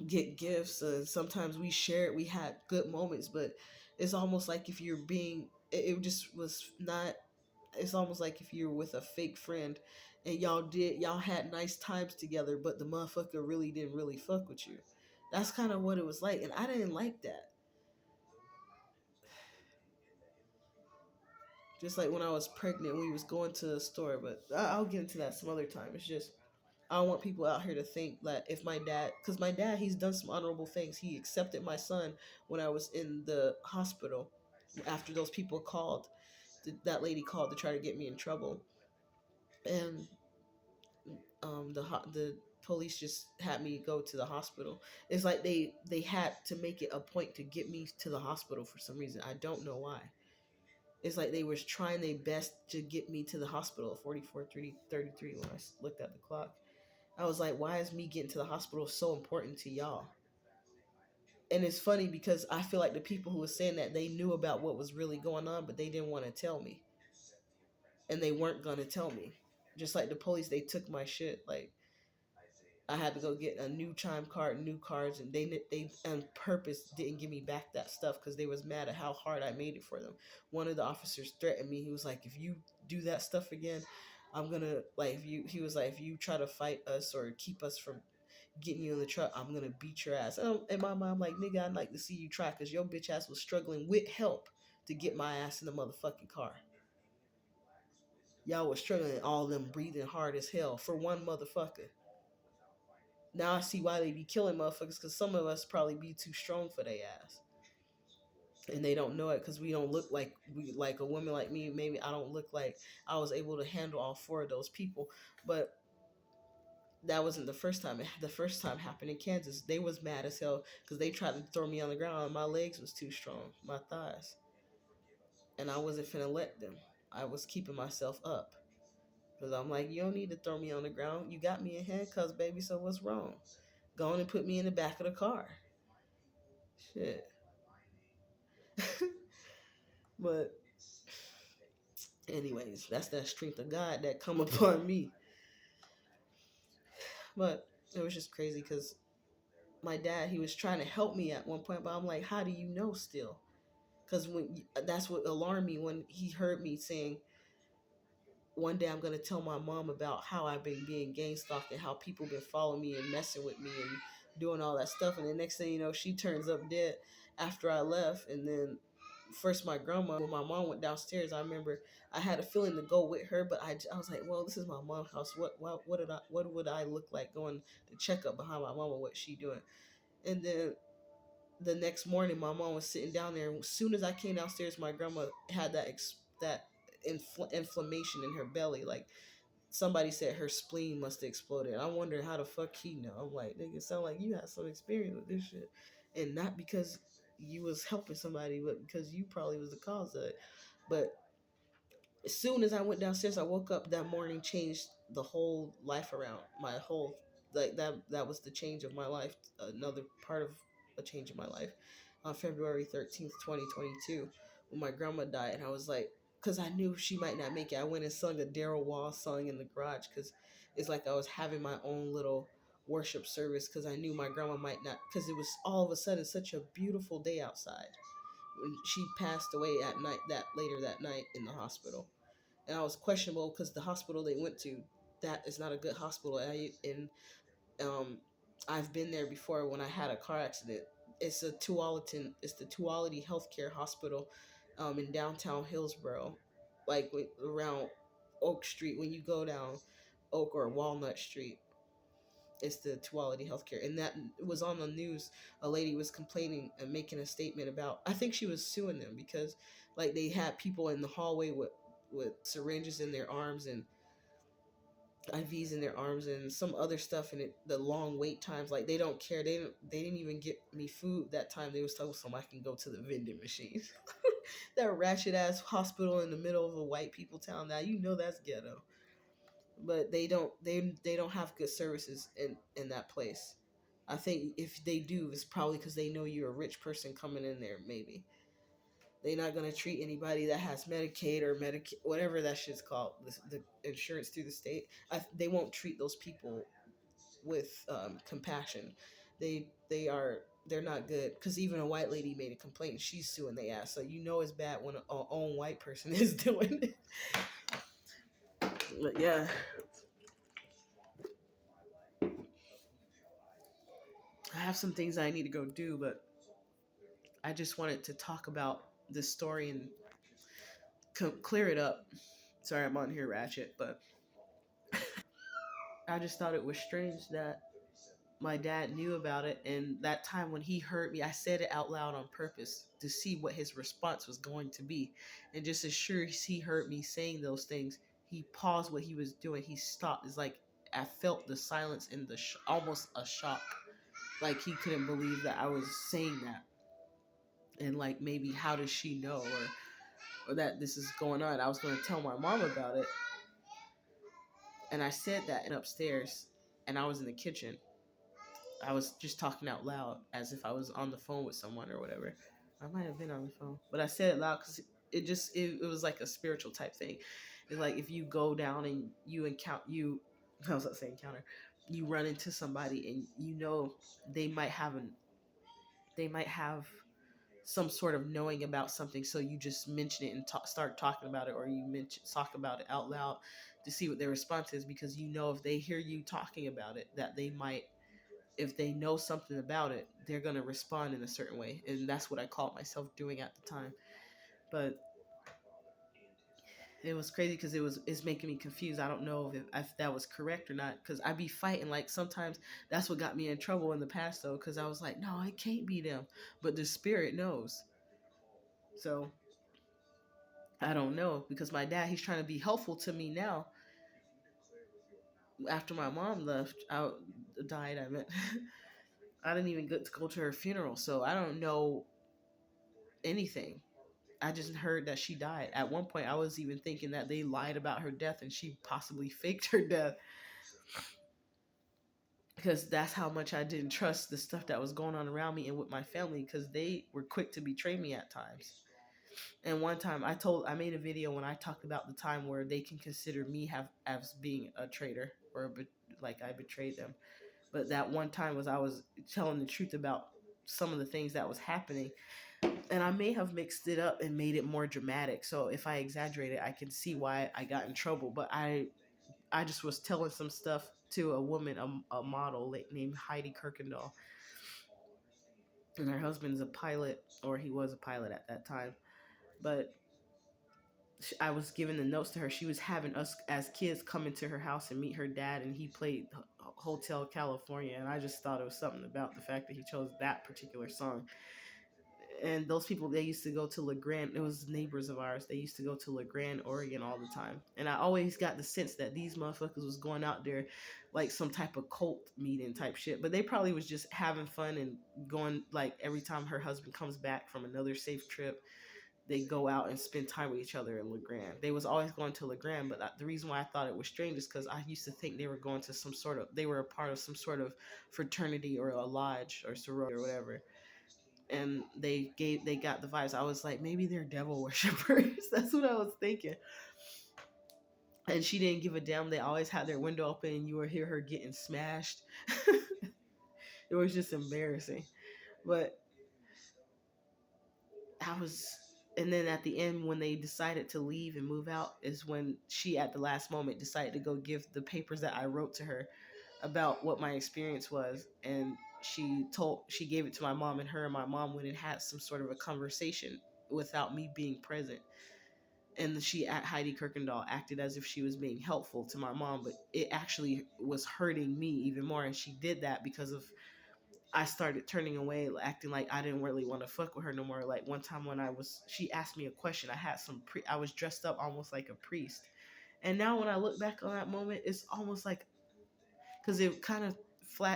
get gifts. Sometimes we share it. We had good moments, but it's almost like if you're being it just was not it's almost like if you're with a fake friend and y'all had nice times together, but the motherfucker really didn't really fuck with you. That's kind of what it was like, and I didn't like that. Just like when I was pregnant, we was going to the store, but I'll get into that some other time. It's just I don't want people out here to think that if my dad, because my dad, he's done some honorable things. He accepted my son when I was in the hospital after those people called. That lady called to try to get me in trouble, and the police just had me go to the hospital. It's like they had to make it a point to get me to the hospital for some reason. I don't know why. It's like they was trying their best to get me to the hospital at 44:33 when I looked at the clock. I was like, why is me getting to the hospital so important to y'all? And it's funny because I feel like the people who were saying that they knew about what was really going on, but they didn't want to tell me. And they weren't gonna tell me. Just like the police, they took my shit. Like I had to go get a new chime card, new cards, and they on purpose didn't give me back that stuff because they was mad at how hard I made it for them. One of the officers threatened me. He was like, "If you do that stuff again, I'm gonna like if you." He was like, "If you try to fight us or keep us from," getting you in the truck, I'm gonna beat your ass. And my mom like, nigga, I'd like to see you try, because your bitch ass was struggling with help to get my ass in the motherfucking car. Y'all was struggling, all them breathing hard as hell for one motherfucker. Now I see why they be killing motherfuckers, because some of us probably be too strong for their ass. And they don't know it because we don't look like like a woman like me. Maybe I don't look like I was able to handle all four of those people. But that wasn't the first time. The first time happened in Kansas. They was mad as hell because they tried to throw me on the ground. My legs was too strong, my thighs, and I wasn't finna let them. I was keeping myself up because I'm like, you don't need to throw me on the ground. You got me in handcuffs, baby. So what's wrong? Go on and put me in the back of the car. Shit. But anyways, that's that strength of God that come upon me. But it was just crazy because my dad, he was trying to help me at one point, but I'm like, how do you know still? Because that's what alarmed me when he heard me saying, one day I'm gonna tell my mom about how I've been being gang stalked and how people been following me and messing with me and doing all that stuff. And the next thing you know, she turns up dead after I left. And then first my grandma, when my mom went downstairs, I remember I had a feeling to go with her, but I was like, well, this is my mom's house. What would I look like going to check up behind my mama? What she doing? And then the next morning, my mom was sitting down there, and as soon as I came downstairs, my grandma had that inflammation in her belly. Like somebody said, her spleen must have exploded. I'm wondering how the fuck he know. I'm like, nigga, it sound like you had some experience with this shit, and not because you was helping somebody, but because you probably was the cause of it. But as soon as I went downstairs, I woke up that morning, changed the whole life around. My whole like that was the change of my life. Another part of a change in my life. On February 13th, 2022, when my grandma died, I was like, because I knew she might not make it. I went and sung a Daryl Wall song in the garage because it's like I was having my own little worship service because I knew my grandma might not, because it was all of a sudden such a beautiful day outside. She passed away at night, that later that night in the hospital, and I was questionable because the hospital they went to, that is not a good hospital. Um, I've been there before when I had a car accident. It's it's the Tualatin Healthcare Hospital, in downtown Hillsboro, like around Oak Street. When you go down Oak or Walnut Street, it's the Tualatin Healthcare, and that was on the news. A lady was complaining and making a statement about. I think she was suing them because, like, they had people in the hallway with syringes in their arms and IVs in their arms and some other stuff, and the long wait times. Like they don't care. They didn't even get me food that time. They was told so I can go to the vending machine. That ratchet ass hospital in the middle of a white people town. Now you know that's ghetto. But they don't have good services in that place. I think if they do, it's probably because they know you're a rich person coming in there. Maybe they're not gonna treat anybody that has Medicaid or Medicaid, whatever that shit's called, the insurance through the state. They won't treat those people with compassion. They're not good because even a white lady made a complaint. She's suing they ass, so you know it's bad when an own white person is doing it. But yeah, I have some things I need to go do, but I just wanted to talk about this story and clear it up. Sorry, I'm on here ratchet, but I just thought it was strange that my dad knew about it, and that time when he heard me, I said it out loud on purpose to see what his response was going to be. And just as sure as he heard me saying those things, he paused what he was doing. He stopped. It's like I felt the silence and almost a shock, like he couldn't believe that I was saying that. And like, maybe how does she know, or that this is going on? I was going to tell my mom about it, and I said that upstairs, and I was in the kitchen. I was just talking out loud as if I was on the phone with someone or whatever. I might have been on the phone, but I said it loud because it was like a spiritual type thing. It's like if you go down and you encounter you, I was not saying encounter, you run into somebody and you know they might have they might have some sort of knowing about something, so you just mention it and start talking about it, or you talk about it out loud to see what their response is, because you know if they hear you talking about it that they might if they know something about it, they're going to respond in a certain way. And that's what I caught myself doing at the time. But it was crazy because it's making me confused. I don't know if that was correct or not, because I'd be fighting. Like sometimes that's what got me in trouble in the past though, because I was like, no, it can't be them, but the spirit knows. So I don't know, because my dad, he's trying to be helpful to me now. After my mom left, out died, I meant. I didn't even get to go to her funeral, so I don't know anything. I just heard that she died. At one point, I was even thinking that they lied about her death and she possibly faked her death, because that's how much I didn't trust the stuff that was going on around me and with my family, because they were quick to betray me at times. And one time I made a video when I talked about the time where they can consider me have as being a traitor, or like I betrayed them. But that one time was I was telling the truth about some of the things that was happening, and I may have mixed it up and made it more dramatic. So if I exaggerate it, I can see why I got in trouble. But I just was telling some stuff to a woman, a model named Heidi Kirkendall, and her husband's a pilot, or he was a pilot at that time. But I was giving the notes to her. She was having us as kids come into her house and meet her dad, and he played Hotel California. And I just thought it was something about the fact that he chose that particular song. And those people, they used to go to LeGrand. It was neighbors of ours. They used to go to LeGrand, Oregon all the time. And I always got the sense that these motherfuckers was going out there like some type of cult meeting type shit. But they probably was just having fun and going, like, every time her husband comes back from another safe trip, they go out and spend time with each other in LeGrand. They was always going to LeGrand, but the reason why I thought it was strange is because I used to think they were going to they were a part of some sort of fraternity or a lodge or sorority or whatever. And they got the vibes. I was like, maybe they're devil worshippers. That's what I was thinking. And she didn't give a damn. They always had their window open, and you would hear her getting smashed. It was just embarrassing. But I was, and then at the end, when they decided to leave and move out, is when she, at the last moment, decided to go give the papers that I wrote to her about what my experience was. And she gave it to my mom, and her and my mom went and had some sort of a conversation without me being present. And Heidi Kirkendall acted as if she was being helpful to my mom, but it actually was hurting me even more. And she did that because of I started turning away, acting like I didn't really want to fuck with her no more. Like one time when she asked me a question. I was dressed up almost like a priest. And now when I look back on that moment, it's almost like, because it kind of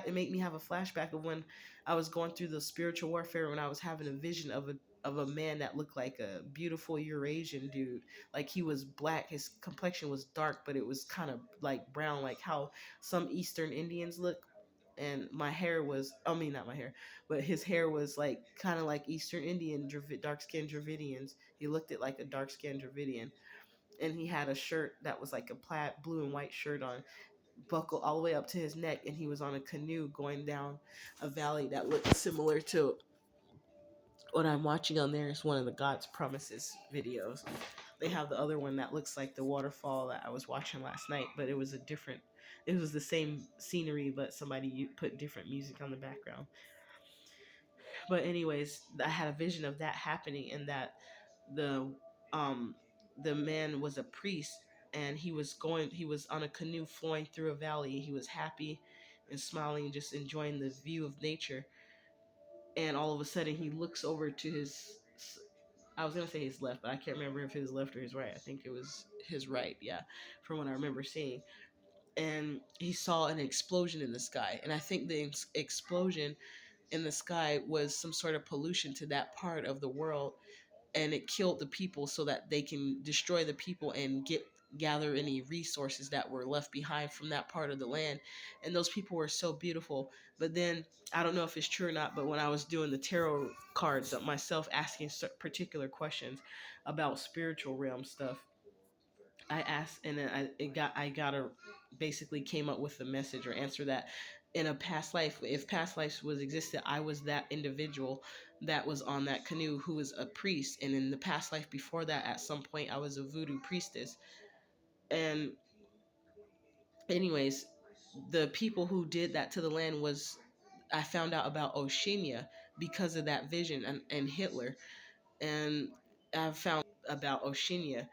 it made me have a flashback of when I was going through the spiritual warfare, when I was having a vision of a man that looked like a beautiful Eurasian dude. Like he was black, his complexion was dark, but it was kind of like brown, like how some Eastern Indians look. And my hair was, I mean, not my hair, but his hair was like kind of like Eastern Indian, dark skinned Dravidians. He looked at like a dark skinned Dravidian. And he had a shirt that was like a plaid blue and white shirt on, buckled all the way up to his neck, and he was on a canoe going down a valley that looked similar to what I'm watching on there. Is one of the God's Promises videos. They have the other one that looks like the waterfall that I was watching last night, but it was the same scenery, but somebody put different music on the background. But anyways, I had a vision of that happening, and that the um the man was a priest, and he was on a canoe flowing through a valley. He was happy and smiling, just enjoying the view of nature. And all of a sudden he looks over to I was gonna say his left, but I can't remember if his left or his right. I think it was his right, yeah, from what I remember seeing. And he saw an explosion in the sky, and I think the explosion in the sky was some sort of pollution to that part of the world, and it killed the people so that they can destroy the people and gather any resources that were left behind from that part of the land. And those people were so beautiful. But then I don't know if it's true or not, but when I was doing the tarot cards myself, asking particular questions about spiritual realm stuff, I asked, and then I got a basically came up with the message or answer that in a past life, if past lives was existed, I was that individual that was on that canoe who was a priest, and in the past life before that, at some point, I was a voodoo priestess. And anyways, the people who did that to the land was I found out about Oceania because of that vision, and Hitler. And I found about Oceania,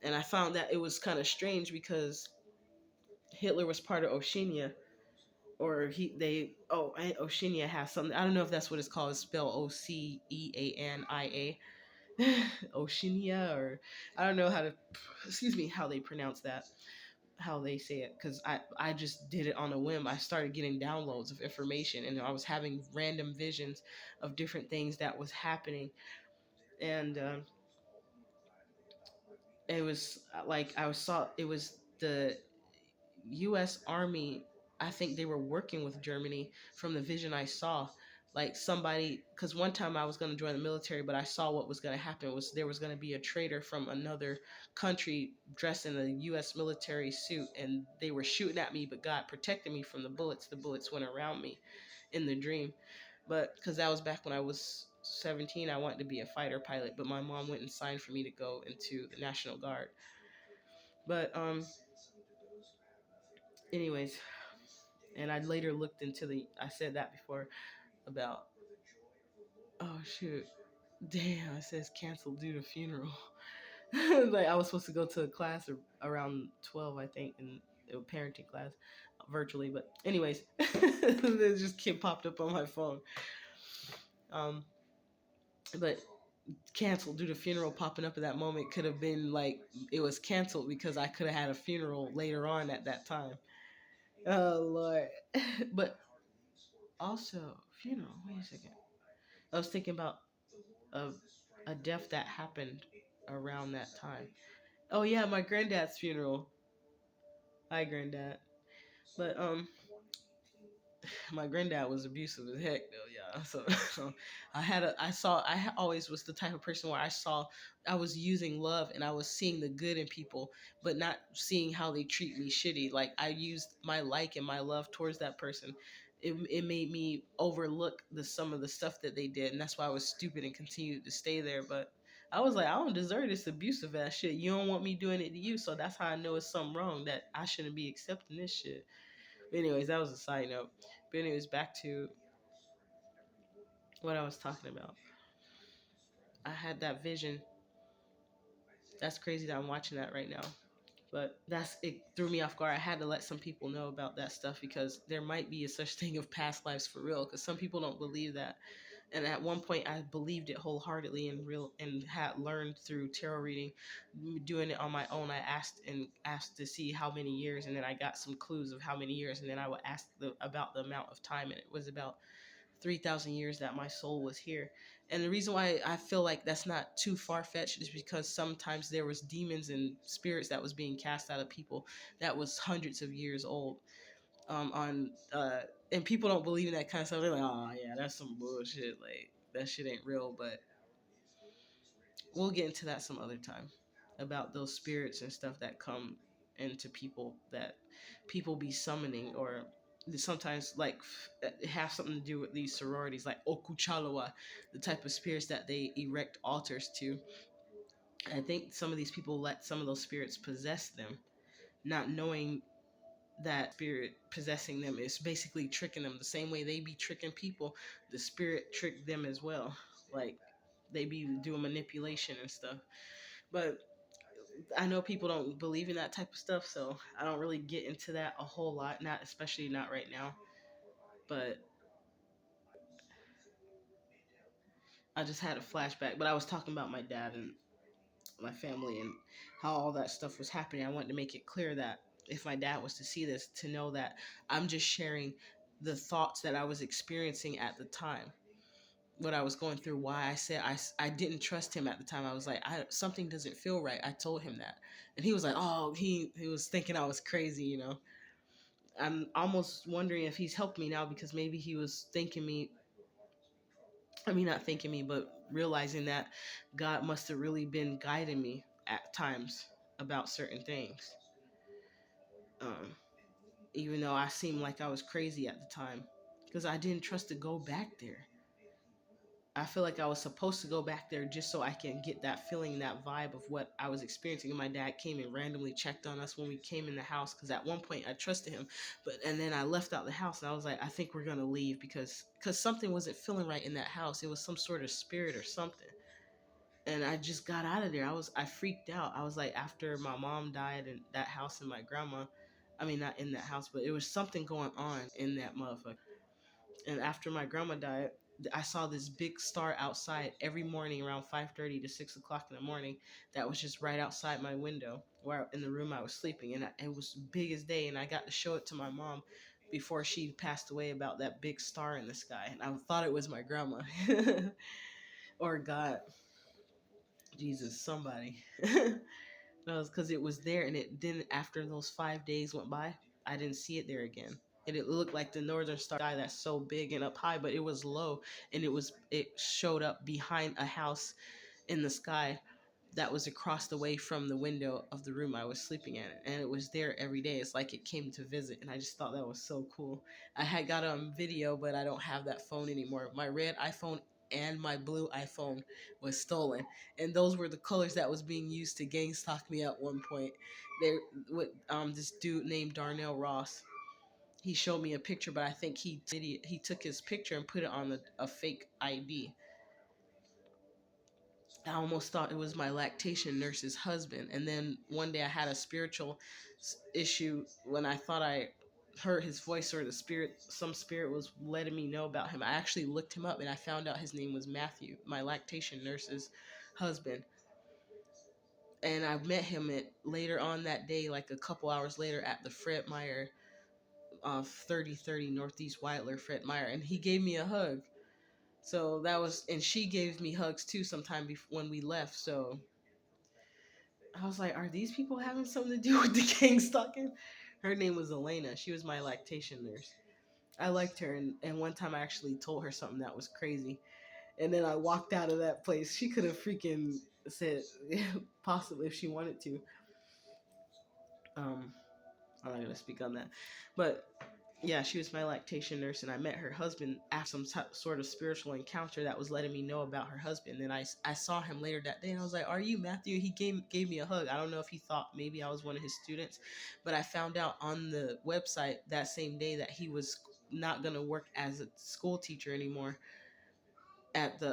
and I found that it was kind of strange because Hitler was part of Oceania, or Oceania has something. I don't know if that's what it's called. It's spelled Oceania. Oceania, or I don't know how to, excuse me, how they pronounce that, how they say it, because I just did it on a whim. I started getting downloads of information, and I was having random visions of different things that was happening, and it was like I saw it was the U.S. Army. I think they were working with Germany from the vision I saw. Like somebody, because one time I was going to join the military, but I saw what was going to happen was there was going to be a traitor from another country dressed in a U.S. military suit, and they were shooting at me, but God protected me from the bullets. The bullets went around me in the dream, but because that was back when I was 17, I wanted to be a fighter pilot, but my mom went and signed for me to go into the National Guard. But anyways, and I later looked into I said that before about, oh shoot, damn, it says canceled due to funeral. Like I was supposed to go to a class around 12, I think, in a parenting class virtually. But anyways, it just kid popped up on my phone. Um, but canceled due to funeral popping up at that moment could have been like it was canceled because I could have had a funeral later on at that time. Oh Lord. But also funeral. Wait a second. I was thinking about a a death that happened around that time. Oh yeah, my granddad's funeral. Hi, granddad. But my granddad was abusive as heck though, yeah. So always was the type of person where I was using love and I was seeing the good in people, but not seeing how they treat me shitty. Like I used my like and my love towards that person. It made me overlook some of the stuff that they did, and that's why I was stupid and continued to stay there. But I was like, I don't deserve this abusive ass shit. You don't want me doing it to you, so that's how I know it's something wrong, that I shouldn't be accepting this shit. But anyways, that was a side note. But anyways, back to what I was talking about. I had that vision. That's crazy that I'm watching that right now. But it threw me off guard. I had to let some people know about that stuff because there might be a such thing of past lives for real. Because some people don't believe that. And at one point, I believed it wholeheartedly and had learned through tarot reading, doing it on my own. I asked to see how many years, and then I got some clues of how many years, and then I would ask about the amount of time, and it was about 3,000 years that my soul was here. And the reason why I feel like that's not too far fetched is because sometimes there was demons and spirits that was being cast out of people that was hundreds of years old. On And people don't believe in that kind of stuff. They're like, oh yeah, that's some bullshit. Like that shit ain't real. But we'll get into that some other time about those spirits and stuff that come into people that people be summoning, or sometimes like it have something to do with these sororities like Okuchalawa, the type of spirits that they erect altars to. I think some of these people let some of those spirits possess them, not knowing that spirit possessing them is basically tricking them the same way they be tricking people. The spirit tricked them as well, like they be doing manipulation and stuff. But I know people don't believe in that type of stuff, so I don't really get into that a whole lot, not especially not right now. But I just had a flashback. But I was talking about my dad and my family and how all that stuff was happening. I wanted to make it clear that if my dad was to see this, to know that I'm just sharing the thoughts that I was experiencing at the time, what I was going through, why I said I didn't trust him at the time. I was like, something doesn't feel right. I told him that. And he was like, oh, he was thinking I was crazy, you know. I'm almost wondering if he's helped me now because maybe he was thinking me, I mean, not thinking me, but realizing that God must have really been guiding me at times about certain things. Um, Even though I seemed like I was crazy at the time because I didn't trust to go back there. I feel like I was supposed to go back there just so I can get that feeling, that vibe of what I was experiencing. And my dad came and randomly checked on us when we came in the house because at one point I trusted him, but and then I left out the house and I was like, I think we're gonna leave because something wasn't feeling right in that house. It was some sort of spirit or something. And I just got out of there. I freaked out. I was like, after my mom died in that house and my grandma, I mean not in that house, but it was something going on in that motherfucker. And after my grandma died, I saw this big star outside every morning around 5:30 to 6 o'clock in the morning. That was just right outside my window, where in the room I was sleeping, and it was big as day. And I got to show it to my mom before she passed away about that big star in the sky, and I thought it was my grandma or God, Jesus, somebody. No, it's because it was there, and it didn't. After those 5 days went by, I didn't see it there again. And it looked like the northern star that's so big and up high, but it was low, and it showed up behind a house in the sky that was across the way from the window of the room I was sleeping in, and it was there every day. It's like it came to visit, and I just thought that was so cool. I had got it on video, but I don't have that phone anymore. My red iPhone and my blue iPhone was stolen, and those were the colors that was being used to gang stalk me at one point. There, with this dude named Darnell Ross. He showed me a picture, but I think he took his picture and put it on a fake ID. I almost thought it was my lactation nurse's husband. And then one day I had a spiritual issue when I thought I heard his voice, or some spirit was letting me know about him. I actually looked him up and I found out his name was Matthew, my lactation nurse's husband. And I met him later on that day, like a couple hours later, at the Fred Meyer, 3030 Northeast Whiteler, Fred Meyer, and he gave me a hug. So that was, and she gave me hugs too sometime before when we left. So I was like, are these people having something to do with the gang stalking? Her name was Elena. She was my lactation nurse. I liked her, and one time I actually told her something that was crazy. And then I walked out of that place. She could have freaking said, possibly if she wanted to. Um, I'm not gonna speak on that, but yeah, she was my lactation nurse, and I met her husband after some sort of spiritual encounter that was letting me know about her husband. And I saw him later that day, and I was like, "Are you Matthew?" He gave me a hug. I don't know if he thought maybe I was one of his students, but I found out on the website that same day that he was not gonna work as a school teacher anymore at the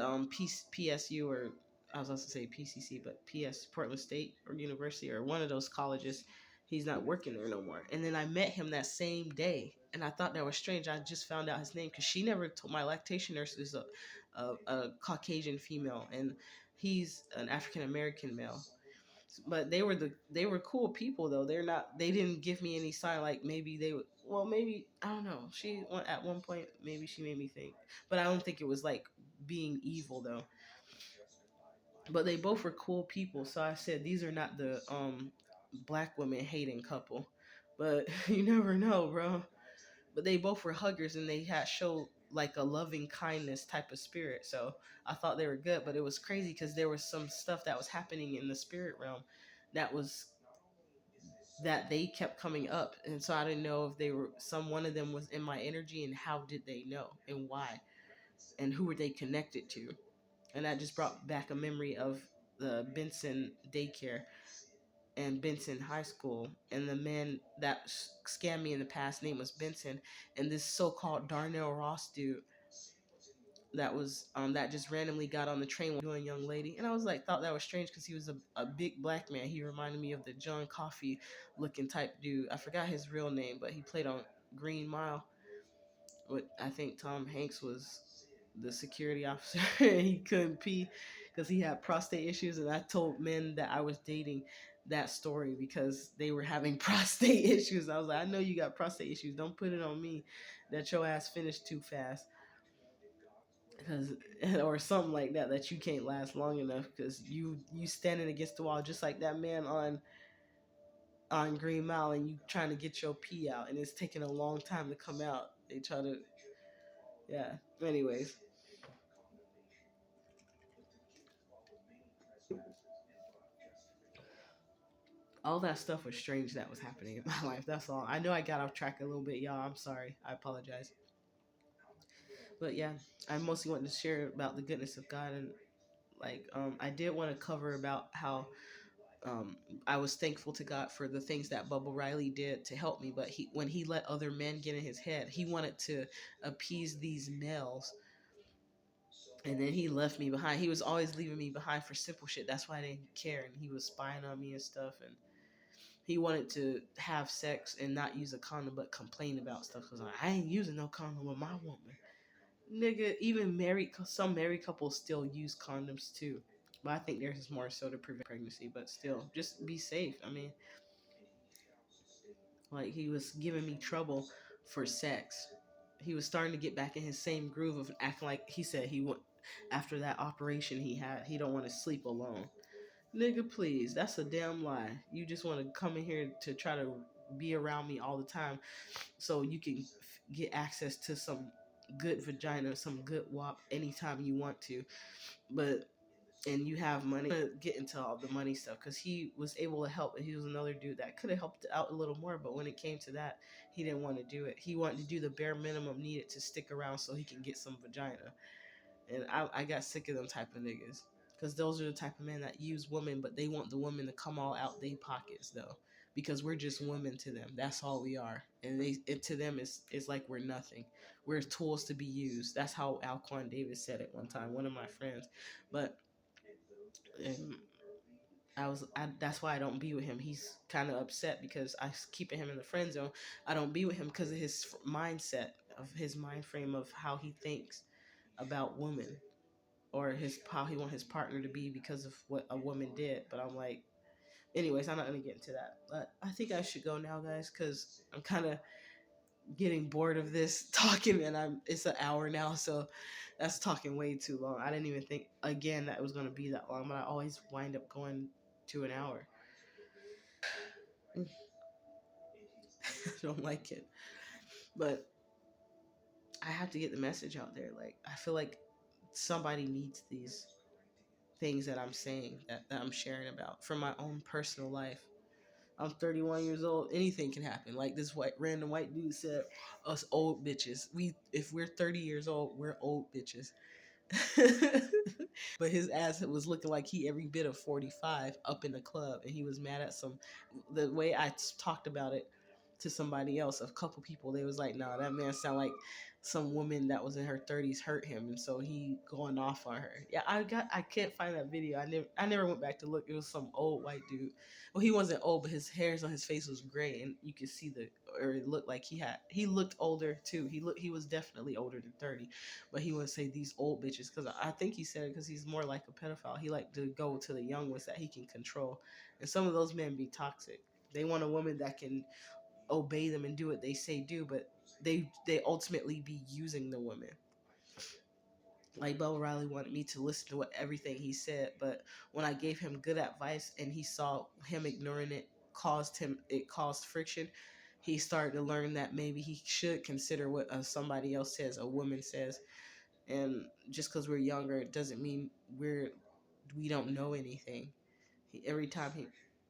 PSU, or I was supposed to say PCC, but PS Portland State or University or one of those colleges. He's not working there no more. And then I met him that same day, and I thought that was strange. I just found out his name because she never told. My lactation nurse is a Caucasian female, and he's an African American male. But they were cool people though. They didn't give me any sign like maybe they would. Well, maybe I don't know. At one point maybe she made me think, but I don't think it was like being evil though. But they both were cool people, so I said these are not the black women hating couple. But you never know, bro. But they both were huggers, and they had showed like a loving kindness type of spirit. So I thought they were good, but it was crazy because there was some stuff that was happening in the spirit realm that was that they kept coming up, and so I didn't know if they were one of them was in my energy, and how did they know and why, and who were they connected to. And that just brought back a memory of the Benson daycare and Benson High School, and the man that scammed me in the past name was Benson, and this so-called Darnell Ross dude that just randomly got on the train with a young lady. And I was like, thought that was strange because he was a big black man. He reminded me of the John Coffey looking type dude. I forgot his real name, but he played on Green Mile. What I think Tom Hanks was the security officer. He couldn't pee because he had prostate issues, and I told men that I was dating that story because they were having prostate issues. I was like, I know you got prostate issues. Don't put it on me that your ass finished too fast, because or something like that you can't last long enough because you standing against the wall just like that man on Green Mile, and you trying to get your pee out, and it's taking a long time to come out. They try to, yeah. Anyways, all that stuff was strange that was happening in my life. That's all. I know I got off track a little bit, y'all. I'm sorry. I apologize. But yeah, I mostly wanted to share about the goodness of God. And like I did want to cover about how um, I was thankful to God for the things that Bubba Riley did to help me. But when he let other men get in his head, he wanted to appease these males, and then he left me behind. He was always leaving me behind for simple shit. That's why I didn't care, and he was spying on me and stuff. And he wanted to have sex and not use a condom, but complain about stuff. Cause I ain't using no condom with my woman, nigga. Even some married couples still use condoms too. But I think theirs is more so to prevent pregnancy. But still, just be safe. I mean, like he was giving me trouble for sex. He was starting to get back in his same groove of acting like he said he would after that operation he had. He don't want to sleep alone. Nigga, please, that's a damn lie. You just want to come in here to try to be around me all the time so you can get access to some good vagina, some good wop anytime you want to. But and you have money to get into all the money stuff because he was able to help. He was another dude that could have helped out a little more, but when it came to that, he didn't want to do it. He wanted to do the bare minimum needed to stick around so he can get some vagina. And I got sick of them type of niggas because those are the type of men that use women, but they want the woman to come all out their pockets though, because we're just women to them. That's all we are, and to them is like we're nothing. We're tools to be used. That's how Alquan Davis said it one time. One of my friends, but and that's why I don't be with him. He's kind of upset because I keeping him in the friend zone. I don't be with him because of his mindset, of his mind frame of how he thinks about women, or his how he want his partner to be because of what a woman did. But I'm like, anyways, I'm not gonna get into that. But I think I should go now, guys, because I'm kind of getting bored of this talking, and it's an hour now, so that's talking way too long. I didn't even think again that it was gonna be that long, but I always wind up going to an hour. I don't like it, but I have to get the message out there. Like I feel like somebody needs these things that I'm saying, that I'm sharing about from my own personal life. I'm 31 years old. Anything can happen. Like this random white dude said, us old bitches. If we're 30 years old, we're old bitches. But his ass was looking like he every bit of 45 up in the club, and he was mad at the way I talked about it to somebody else, a couple people. They was like, "Nah, that man sound like some woman that was in her 30s hurt him," and so he going off on her. Yeah, I can't find that video. I never went back to look. It was some old white dude. Well, he wasn't old, but his hairs on his face was gray, and you could see or it looked like he looked older too. He was definitely older than 30, but he would say these old bitches because I think he said it because he's more like a pedophile. He like to go to the young ones that he can control, and some of those men be toxic. They want a woman that can obey them and do what they say do, but they ultimately be using the woman. Like Bell Riley wanted me to listen to everything he said, but when I gave him good advice and he saw him ignoring it caused friction, he started to learn that maybe he should consider what somebody else says, a woman says. And just because we're younger, it doesn't mean we don't know anything. Every time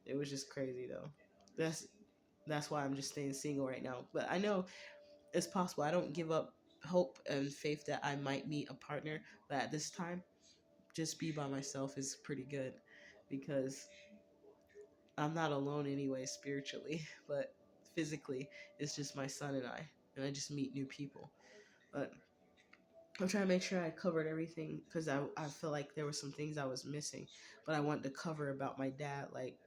it was just crazy though. That's why I'm just staying single right now. But I know it's possible. I don't give up hope and faith that I might meet a partner. But at this time, just be by myself is pretty good because I'm not alone anyway spiritually, but physically it's just my son and I just meet new people. But I'm trying to make sure I covered everything because I feel like there were some things I was missing, but I wanted to cover about my dad, like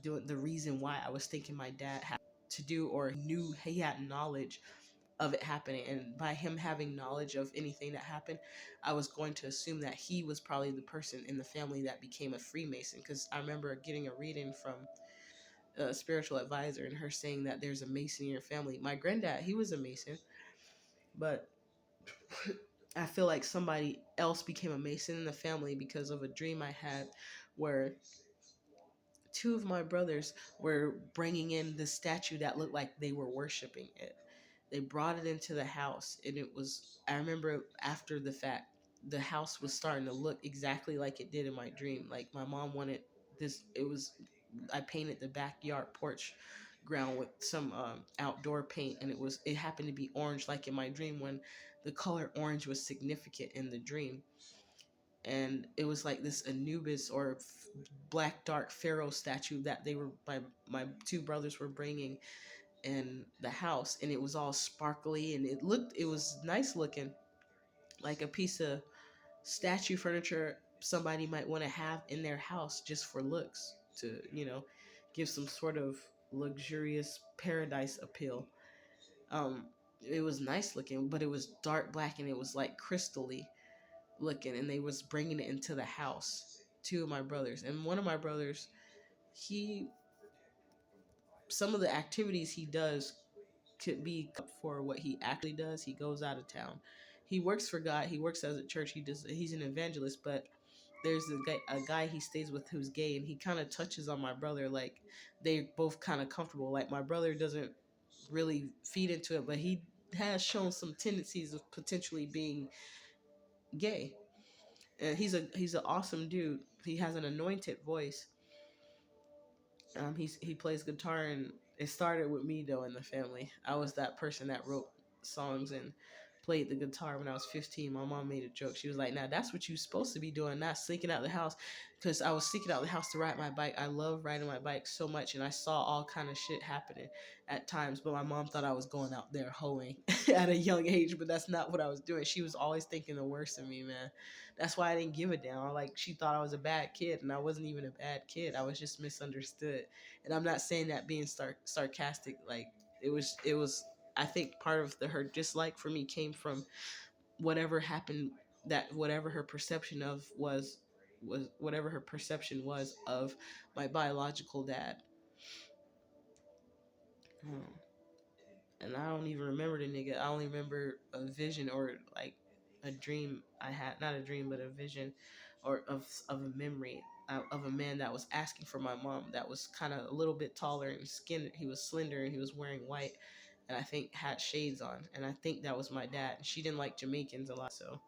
doing the reason why I was thinking my dad had to do or knew he had knowledge of it happening. And by him having knowledge of anything that happened, I was going to assume that he was probably the person in the family that became a Freemason. Because I remember getting a reading from a spiritual advisor and her saying that there's a Mason in your family. My granddad, he was a Mason, but I feel like somebody else became a Mason in the family because of a dream I had where two of my brothers were bringing in the statue that looked like they were worshiping it. They brought it into the house, and I remember after the fact, the house was starting to look exactly like it did in my dream. Like my mom wanted I painted the backyard porch ground with some outdoor paint, and it happened to be orange like in my dream when the color orange was significant in the dream. And it was like this Anubis or black dark pharaoh statue that my two brothers were bringing in the house, and it was all sparkly and it was nice looking, like a piece of statue furniture somebody might want to have in their house just for looks, to give some sort of luxurious paradise appeal. um it was nice looking, but it was dark black and it was like crystally looking, and they was bringing it into the house. Two of my brothers, and one of my brothers, he some of the activities he does could be for what he actually does. He goes out of town, he works for God, he works as a church, he's an evangelist, but there's a guy he stays with who's gay, and he kind of touches on my brother, like they both kind of comfortable. Like my brother doesn't really feed into it, but he has shown some tendencies of potentially being gay. And he's an awesome dude. He has an anointed voice. He plays guitar, and it started with me though in the family. I was that person that wrote songs and played the guitar when I was 15. My mom made a joke. She was like, "Now that's what you're supposed to be doing, not sneaking out the house," because I was sneaking out the house to ride my bike. I love riding my bike so much, and I saw all kind of shit happening at times. But my mom thought I was going out there hoeing at a young age, but that's not what I was doing. She was always thinking the worst of me, man. That's why I didn't give a damn. Like she thought I was a bad kid, and I wasn't even a bad kid. I was just misunderstood. And I'm not saying that being sarcastic. Like it was. I think part of her dislike for me came from whatever happened. That whatever her perception of was whatever her perception was of my biological dad. Hmm. And I don't even remember the nigga. I only remember a vision, or like a dream I had, not a dream, but a vision, or of a memory of a man that was asking for my mom. That was kind of a little bit taller and skin. He was slender and he was wearing white, and I think had shades on. And I think that was my dad. She didn't like Jamaicans a lot, so.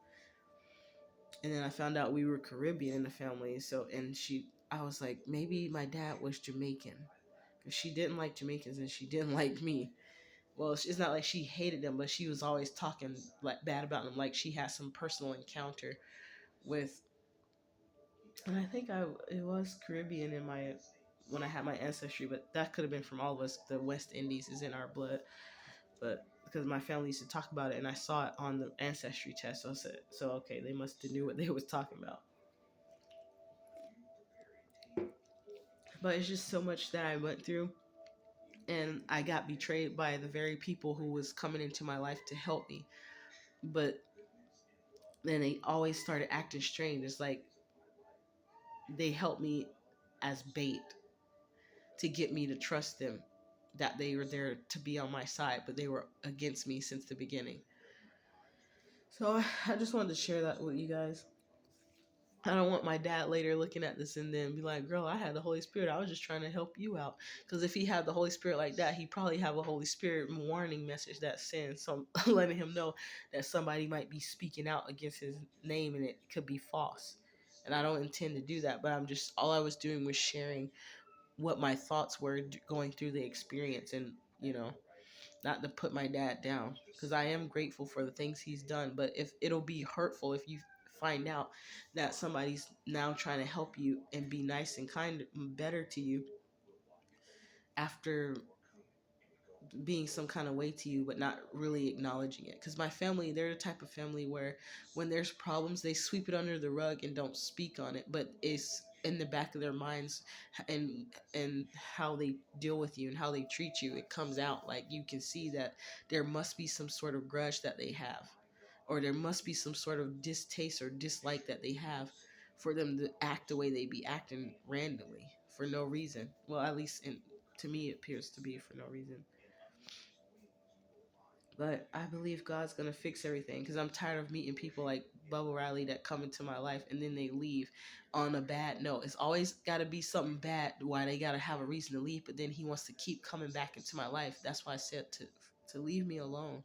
And then I found out we were Caribbean in the family. So I was like, maybe my dad was Jamaican, because she didn't like Jamaicans and she didn't like me. Well, it's not like she hated them, but she was always talking like bad about them, like she had some personal encounter with. And I think it was Caribbean in my when I had my ancestry, but that could have been from all of us. The West Indies is in our blood, but because my family used to talk about it, and I saw it on the ancestry test, so I said, so okay, they must have knew what they was talking about. But it's just so much that I went through, and I got betrayed by the very people who was coming into my life to help me. But then they always started acting strange. It's like they helped me as bait to get me to trust them, that they were there to be on my side, but they were against me since the beginning. So I just wanted to share that with you guys. I don't want my dad later looking at this and then be like, "Girl, I had the Holy Spirit. I was just trying to help you out." Because if he had the Holy Spirit like that, he'd probably have a Holy Spirit warning message that sends some, letting him know that somebody might be speaking out against his name and it could be false. And I don't intend to do that, but all I was doing was sharing what my thoughts were going through the experience, and not to put my dad down, because I am grateful for the things he's done. But if it'll be hurtful if you find out that somebody's now trying to help you and be nice and kind, better to you, after being some kind of way to you, but not really acknowledging it. Because my family, they're the type of family where when there's problems, they sweep it under the rug and don't speak on it, but it's in the back of their minds. And how they deal with you and how they treat you, it comes out. Like you can see that there must be some sort of grudge that they have, or there must be some sort of distaste or dislike that they have for them to act the way they be acting randomly for no reason. Well, at least to me it appears to be for no reason. But I believe God's gonna fix everything, because I'm tired of meeting people like Bubba Riley that come into my life and then they leave on a bad note. It's always got to be something bad why they got to have a reason to leave, but then he wants to keep coming back into my life. That's why I said to leave me alone.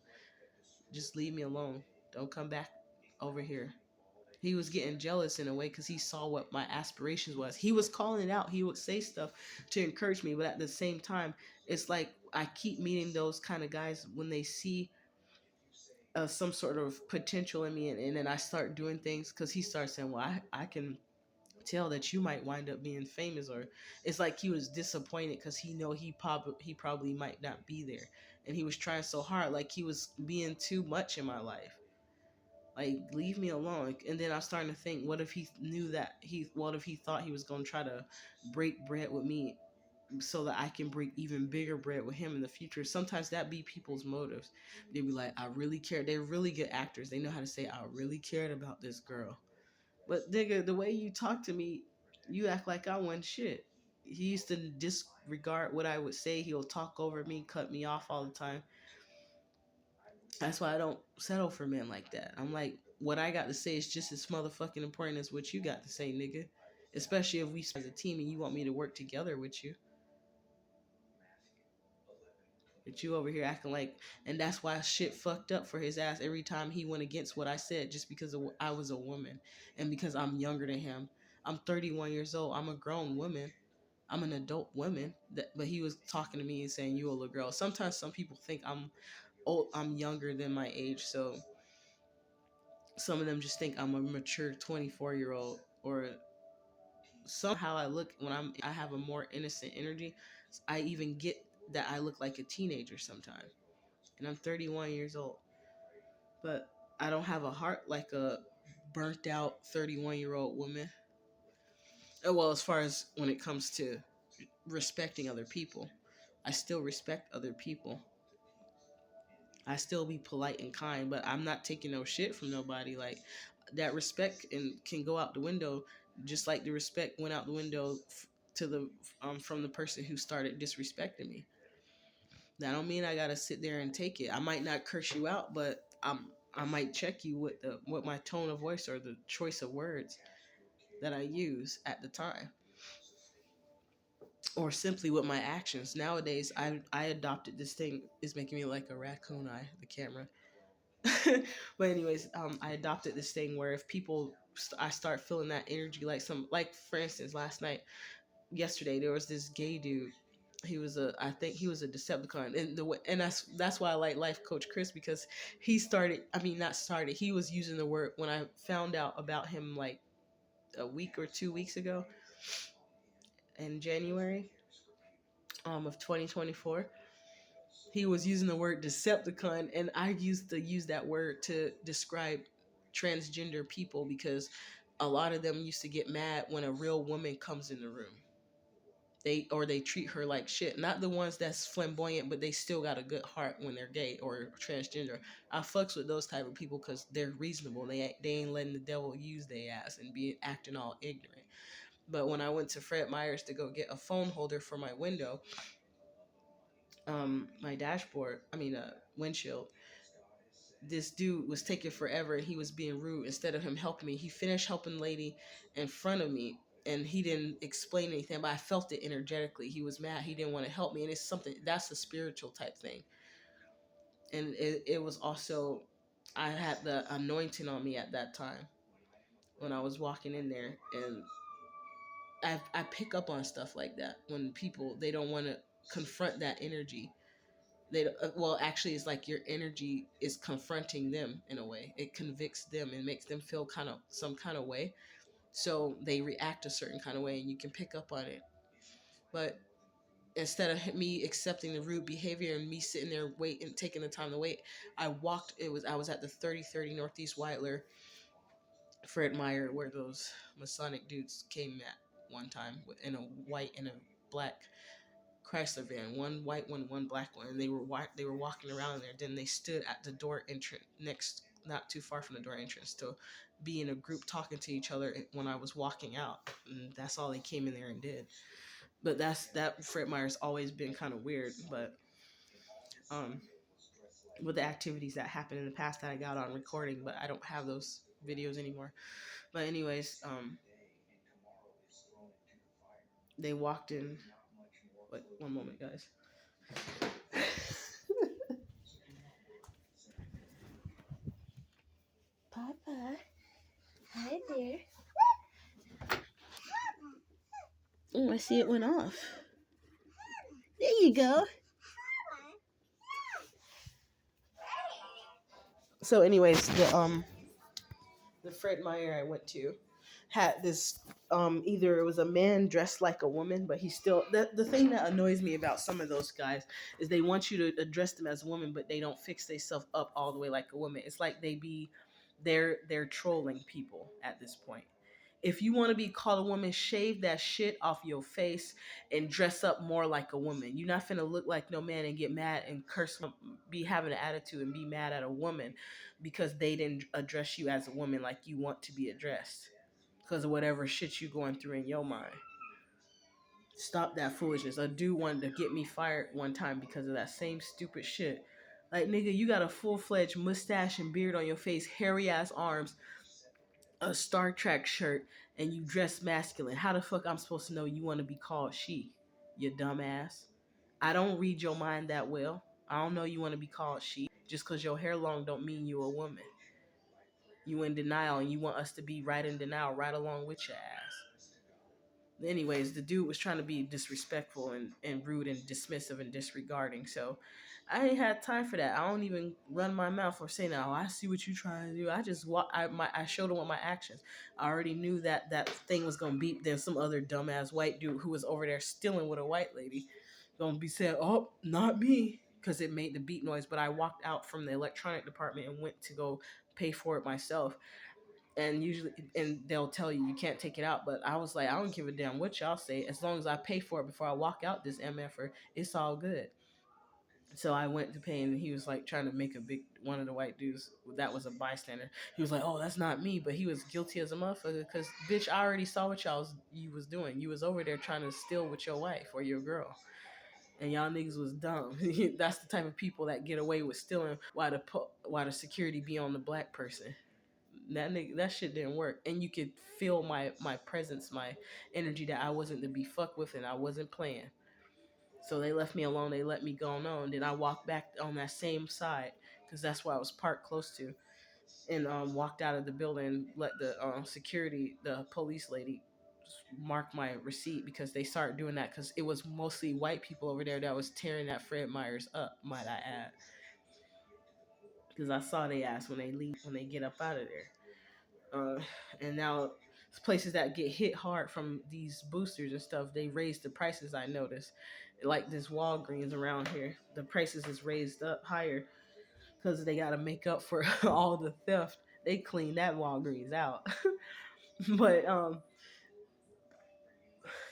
Just leave me alone. Don't come back over here. He was getting jealous in a way because he saw what my aspirations was. He was calling it out. He would say stuff to encourage me, but at the same time, it's like I keep meeting those kind of guys when they see some sort of potential in me, and then I start doing things because he starts saying, well, I can tell that you might wind up being famous, or it's like he was disappointed because he probably might not be there, and he was trying so hard, like he was being too much in my life, like leave me alone. And then I'm starting to think, what if he knew that what if he thought he was going to try to break bread with me so that I can break even bigger bread with him in the future. Sometimes that be people's motives. They be like, I really care. They're really good actors. They know how to say, I really cared about this girl. But nigga, the way you talk to me, you act like I wasn't shit. He used to disregard what I would say. He'll talk over me, cut me off all the time. That's why I don't settle for men like that. I'm like, what I got to say is just as motherfucking important as what you got to say, nigga. Especially if we as a team and you want me to work together with you. But you over here acting like, and that's why shit fucked up for his ass every time he went against what I said, just because I was a woman and because I'm younger than him. I'm 31 years old. I'm a grown woman. I'm an adult woman. But he was talking to me and saying you a little girl. Sometimes some people think I'm old. I'm younger than my age, so some of them just think I'm a mature 24-year-old, or somehow I look when I have a more innocent energy. I even get that I look like a teenager sometimes, and I'm 31 years old. But I don't have a heart like a burnt out 31-year-old woman. Well, as far as when it comes to respecting other people, I still respect other people. I still be polite and kind, but I'm not taking no shit from nobody. Like that respect and can go out the window, just like the respect went out the window to the from the person who started disrespecting me. That don't mean I gotta sit there and take it. I might not curse you out, but I might check you with the with my tone of voice or the choice of words that I use at the time, or simply with my actions. Nowadays, I adopted this thing. Is making me like a raccoon eye. The camera. But anyways, I adopted this thing where if people, I start feeling that energy, like like for instance, yesterday, there was this gay dude. I think he was a Decepticon, and that's why I like Life Coach Chris, because he started. I mean, not started. He was using the word when I found out about him like a week or 2 weeks ago in January, of 2024. He was using the word Decepticon, and I used to use that word to describe transgender people because a lot of them used to get mad when a real woman comes in the room. They treat her like shit. Not the ones that's flamboyant, but they still got a good heart when they're gay or transgender. I fucks with those type of people because they're reasonable. They ain't letting the devil use their ass and be acting all ignorant. But when I went to Fred Meyer's to go get a phone holder for my window, my dashboard, windshield, this dude was taking forever and he was being rude. Instead of him helping me, he finished helping the lady in front of me, and he didn't explain anything, but I felt it energetically. He was mad. He didn't want to help me. And it's something that's a spiritual type thing. And it was also, I had the anointing on me at that time when I was walking in there. And I pick up on stuff like that when people, they don't want to confront that energy. Well, actually, it's like your energy is confronting them in a way. It convicts them and makes them feel kind of some kind of way, so they react a certain kind of way, and you can pick up on it. But instead of me accepting the rude behavior and me sitting there waiting, taking the time to wait, I was at the 3030 Northeast Whiteler, Fred Meyer, where those Masonic dudes came at one time in a white and a black Chrysler van, one white one black one, and they were walking around there. Then they stood at the door entrance next, not too far from the door entrance, to be in a group talking to each other when I was walking out. And that's all they came in there and did. But that Fred Meyer's always been kind of weird, but with the activities that happened in the past that I got on recording, but I don't have those videos anymore. But anyways, they walked in. Wait, one moment, guys. Papa. Hi there. Oh, I see it went off. There you go. So, anyways, the Fred Meyer I went to had this either it was a man dressed like a woman, but he still the thing that annoys me about some of those guys is they want you to address them as a woman, but they don't fix themselves up all the way like a woman. It's like they're trolling people at this point. If you want to be called a woman, shave that shit off your face and dress up more like a woman. You're not finna look like no man and get mad and curse, be having an attitude and be mad at a woman because they didn't address you as a woman like you want to be addressed because of whatever shit you going through in your mind. Stop that foolishness. A dude wanted to get me fired one time because of that same stupid shit. Like, nigga, you got a full-fledged mustache and beard on your face, hairy ass arms, a Star Trek shirt, and you dress masculine. How the fuck I'm supposed to know you want to be called she? You dumbass. I don't read your mind that well. I don't know you want to be called she. Just because your hair long don't mean you a woman. You in denial and you want us to be right in denial right along with your ass. Anyways, the dude was trying to be disrespectful and rude and dismissive and disregarding. So I ain't had time for that. I don't even run my mouth or say, "No, I see what you trying to do." I just I showed him with my actions. I already knew that that thing was gonna beep. There's some other dumbass white dude who was over there stealing with a white lady, gonna be saying, "Oh, not me," because it made the beep noise. But I walked out from the electronic department and went to go pay for it myself, and usually and they'll tell you you can't take it out, but I was like, I don't give a damn what y'all say, as long as I pay for it before I walk out this mf'er, it's all good. So I went to pay, and he was like trying to make a big one of the white dudes that was a bystander. He was like, "Oh, that's not me," but he was guilty as a motherfucker because bitch, I already saw what you was doing. You was over there trying to steal with your wife or your girl, and y'all niggas was dumb. That's the type of people that get away with stealing while the security be on the black person. That nigga, that shit didn't work, and you could feel my presence, my energy, that I wasn't to be fucked with, and I wasn't playing. So they left me alone. They let me go on. And then I walked back on that same side because that's where I was parked close to, and walked out of the building. Let the security, the police lady, mark my receipt because they started doing that because it was mostly white people over there that was tearing that Fred Myers up. Might I add? Because I saw they ass when they leave, when they get up out of there. uh, and now places that get hit hard from these boosters and stuff, they raise the prices. I noticed, like this Walgreens around here, the prices is raised up higher because they got to make up for all the theft. They clean that Walgreens out. But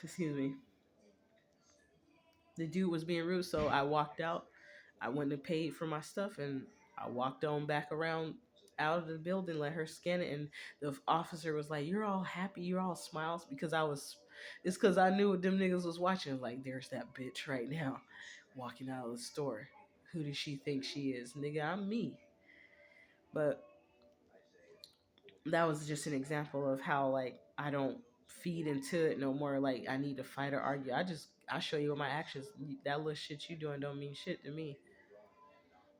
excuse me, the dude was being rude, so I walked out. I went and paid for my stuff, and I walked on back around out of the building, let her scan it, and the officer was like, "You're all happy, you're all smiles," because I was. It's because I knew what them niggas was watching. Like, there's that bitch right now, walking out of the store. Who does she think she is, nigga? I'm me. But that was just an example of how, like, I don't feed into it no more. Like, I need to fight or argue. I show you with my actions. That little shit you doing don't mean shit to me.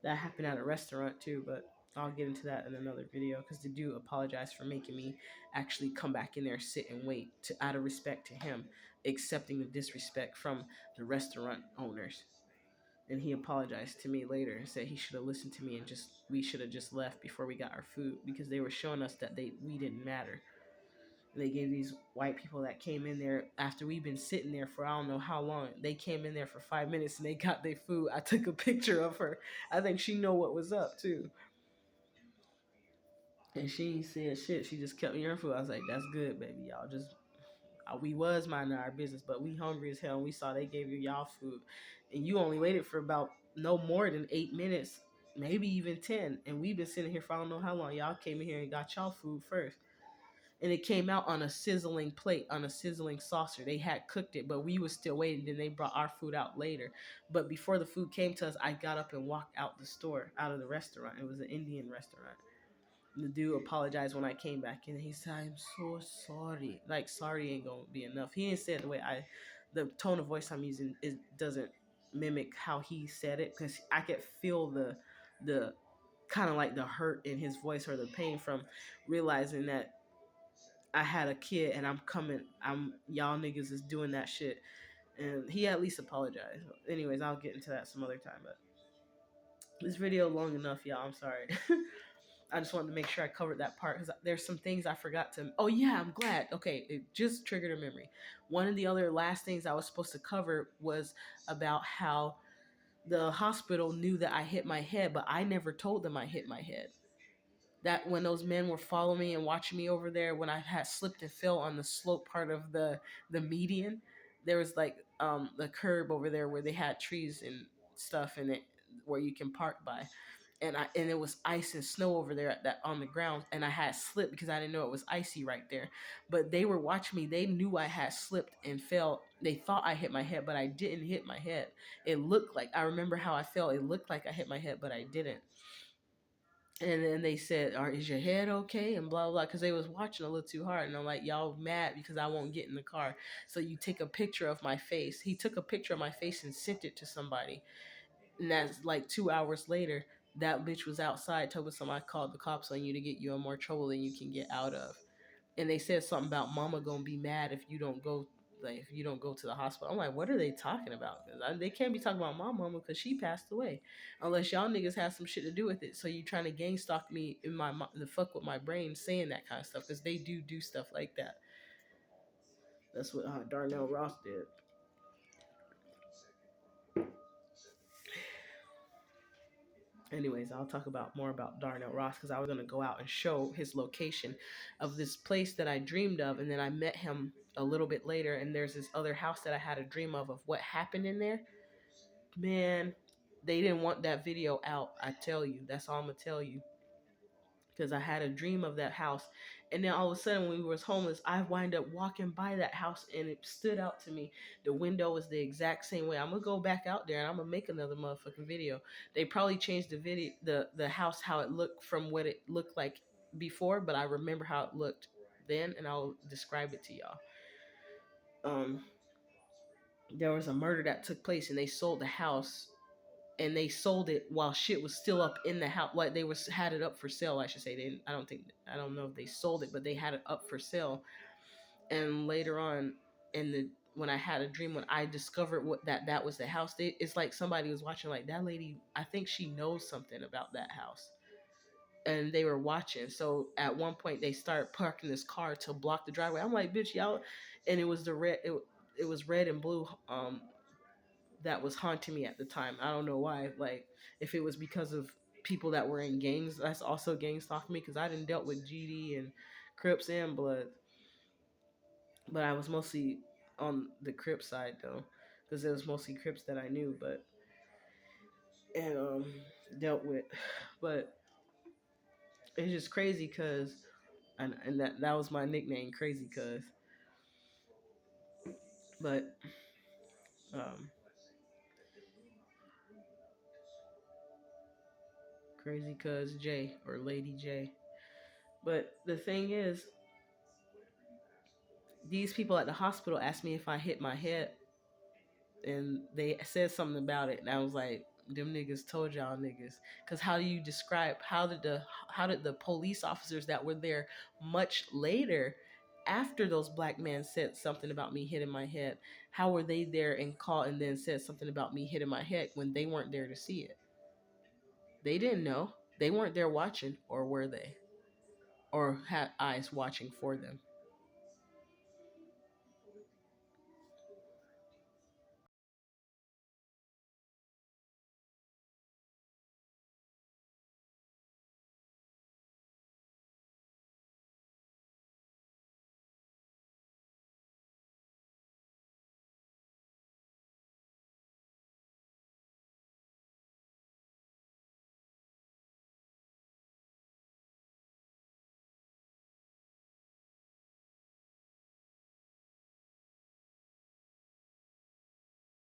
That happened at a restaurant too, but I'll get into that in another video because the dude apologized for making me actually come back in there, sit and wait, to out of respect to him, accepting the disrespect from the restaurant owners. And he apologized to me later and said he should have listened to me and just we should have just left before we got our food because they were showing us that we didn't matter. And they gave these white people that came in there after we've been sitting there for I don't know how long. They came in there for 5 minutes and they got their food. I took a picture of her. I think she know what was up too. And she ain't said shit. She just kept me her food. I was like, "That's good, baby. Y'all just we was minding our business, but we hungry as hell. And we saw they gave you y'all food, and you only waited for about no more than 8 minutes, maybe even 10. And we've been sitting here for I don't know how long. Y'all came in here and got y'all food first." And it came out on a sizzling plate, on a sizzling saucer. They had cooked it, but we was still waiting. Then they brought our food out later. But before the food came to us, I got up and walked out the store, out of the restaurant. It was an Indian restaurant. And the dude apologized when I came back in. He said, "I'm so sorry." Like, sorry ain't gonna be enough. He didn't say it the way the tone of voice I'm using is doesn't mimic how he said it because I could feel the kind of like the hurt in his voice or the pain from realizing that I had a kid and I'm y'all niggas is doing that shit. And he at least apologized. Anyways, I'll get into that some other time, but this video long enough, y'all. I'm sorry. I just wanted to make sure I covered that part because there's some things I forgot to. Oh yeah, I'm glad. Okay, it just triggered a memory. One of the other last things I was supposed to cover was about how the hospital knew that I hit my head, but I never told them I hit my head. That when those men were following me and watching me over there, when I had slipped and fell on the slope part of the median, there was like the curb over there where they had trees and stuff in it where you can park by, and it was ice and snow over there at that on the ground, and I had slipped because I didn't know it was icy right there. But they were watching me. They knew I had slipped and fell. They thought I hit my head, but I didn't hit my head. It looked like, I remember how I felt. It looked like I hit my head, but I didn't. And then they said, is your head okay? And blah, blah, because they was watching a little too hard. And I'm like, y'all mad because I won't get in the car. So you take a picture of my face. He took a picture of my face and sent it to somebody. And that's like 2 hours later, that bitch was outside telling somebody called the cops on you to get you in more trouble than you can get out of. And they said something about mama gonna be mad if you don't go, like if you don't go to the hospital. I'm like, what are they talking about? Because they can't be talking about my mama because she passed away, unless y'all niggas have some shit to do with it. So you trying to gang stalk me in my the fuck with my brain saying that kind of stuff because they do stuff like that. That's what Darnell Ross did. Anyways, I'll talk about more about Darnell Ross because I was gonna go out and show his location of this place that I dreamed of, and then I met him a little bit later. And there's this other house that I had a dream of what happened in there. Man, they didn't want that video out. I tell you, that's all I'm gonna tell you. Because I had a dream of that house, and then all of a sudden, when we was homeless, I wind up walking by that house, and it stood out to me. The window was the exact same way. I'm gonna go back out there, and I'm gonna make another motherfucking video. They probably changed the video, the house, how it looked from what it looked like before, but I remember how it looked then, and I'll describe it to y'all. Um, there was a murder that took place, and they sold the house, and they sold it while shit was still up in the house. Like they was had it up for sale, I should say. They didn't, I don't know if they sold it, but they had it up for sale. And later on, in the when I had a dream, when I discovered what that was the house, it's like somebody was watching. Like that lady, I think she knows something about that house, and they were watching. So at one point, they started parking this car to block the driveway. I'm like, bitch, y'all, and it was the red. It was red and blue. That was haunting me at the time. I don't know why. Like, if it was because of people that were in gangs, that's also gang stalking me because I didn't dealt with GD and Crips and Blood, but I was mostly on the Crip side though, because it was mostly Crips that I knew, but and dealt with. But it's just crazy because, and that was my nickname, Crazy Cuz. But um, Crazy Cuz J or Lady J. But the thing is, these people at the hospital asked me if I hit my head, and they said something about it, and I was like, "Them niggas told y'all niggas." Because how do you describe how did the police officers that were there much later, after those black men said something about me hitting my head, how were they there and called and then said something about me hitting my head when they weren't there to see it? They didn't know. They weren't there watching, or were they? Or had eyes watching for them?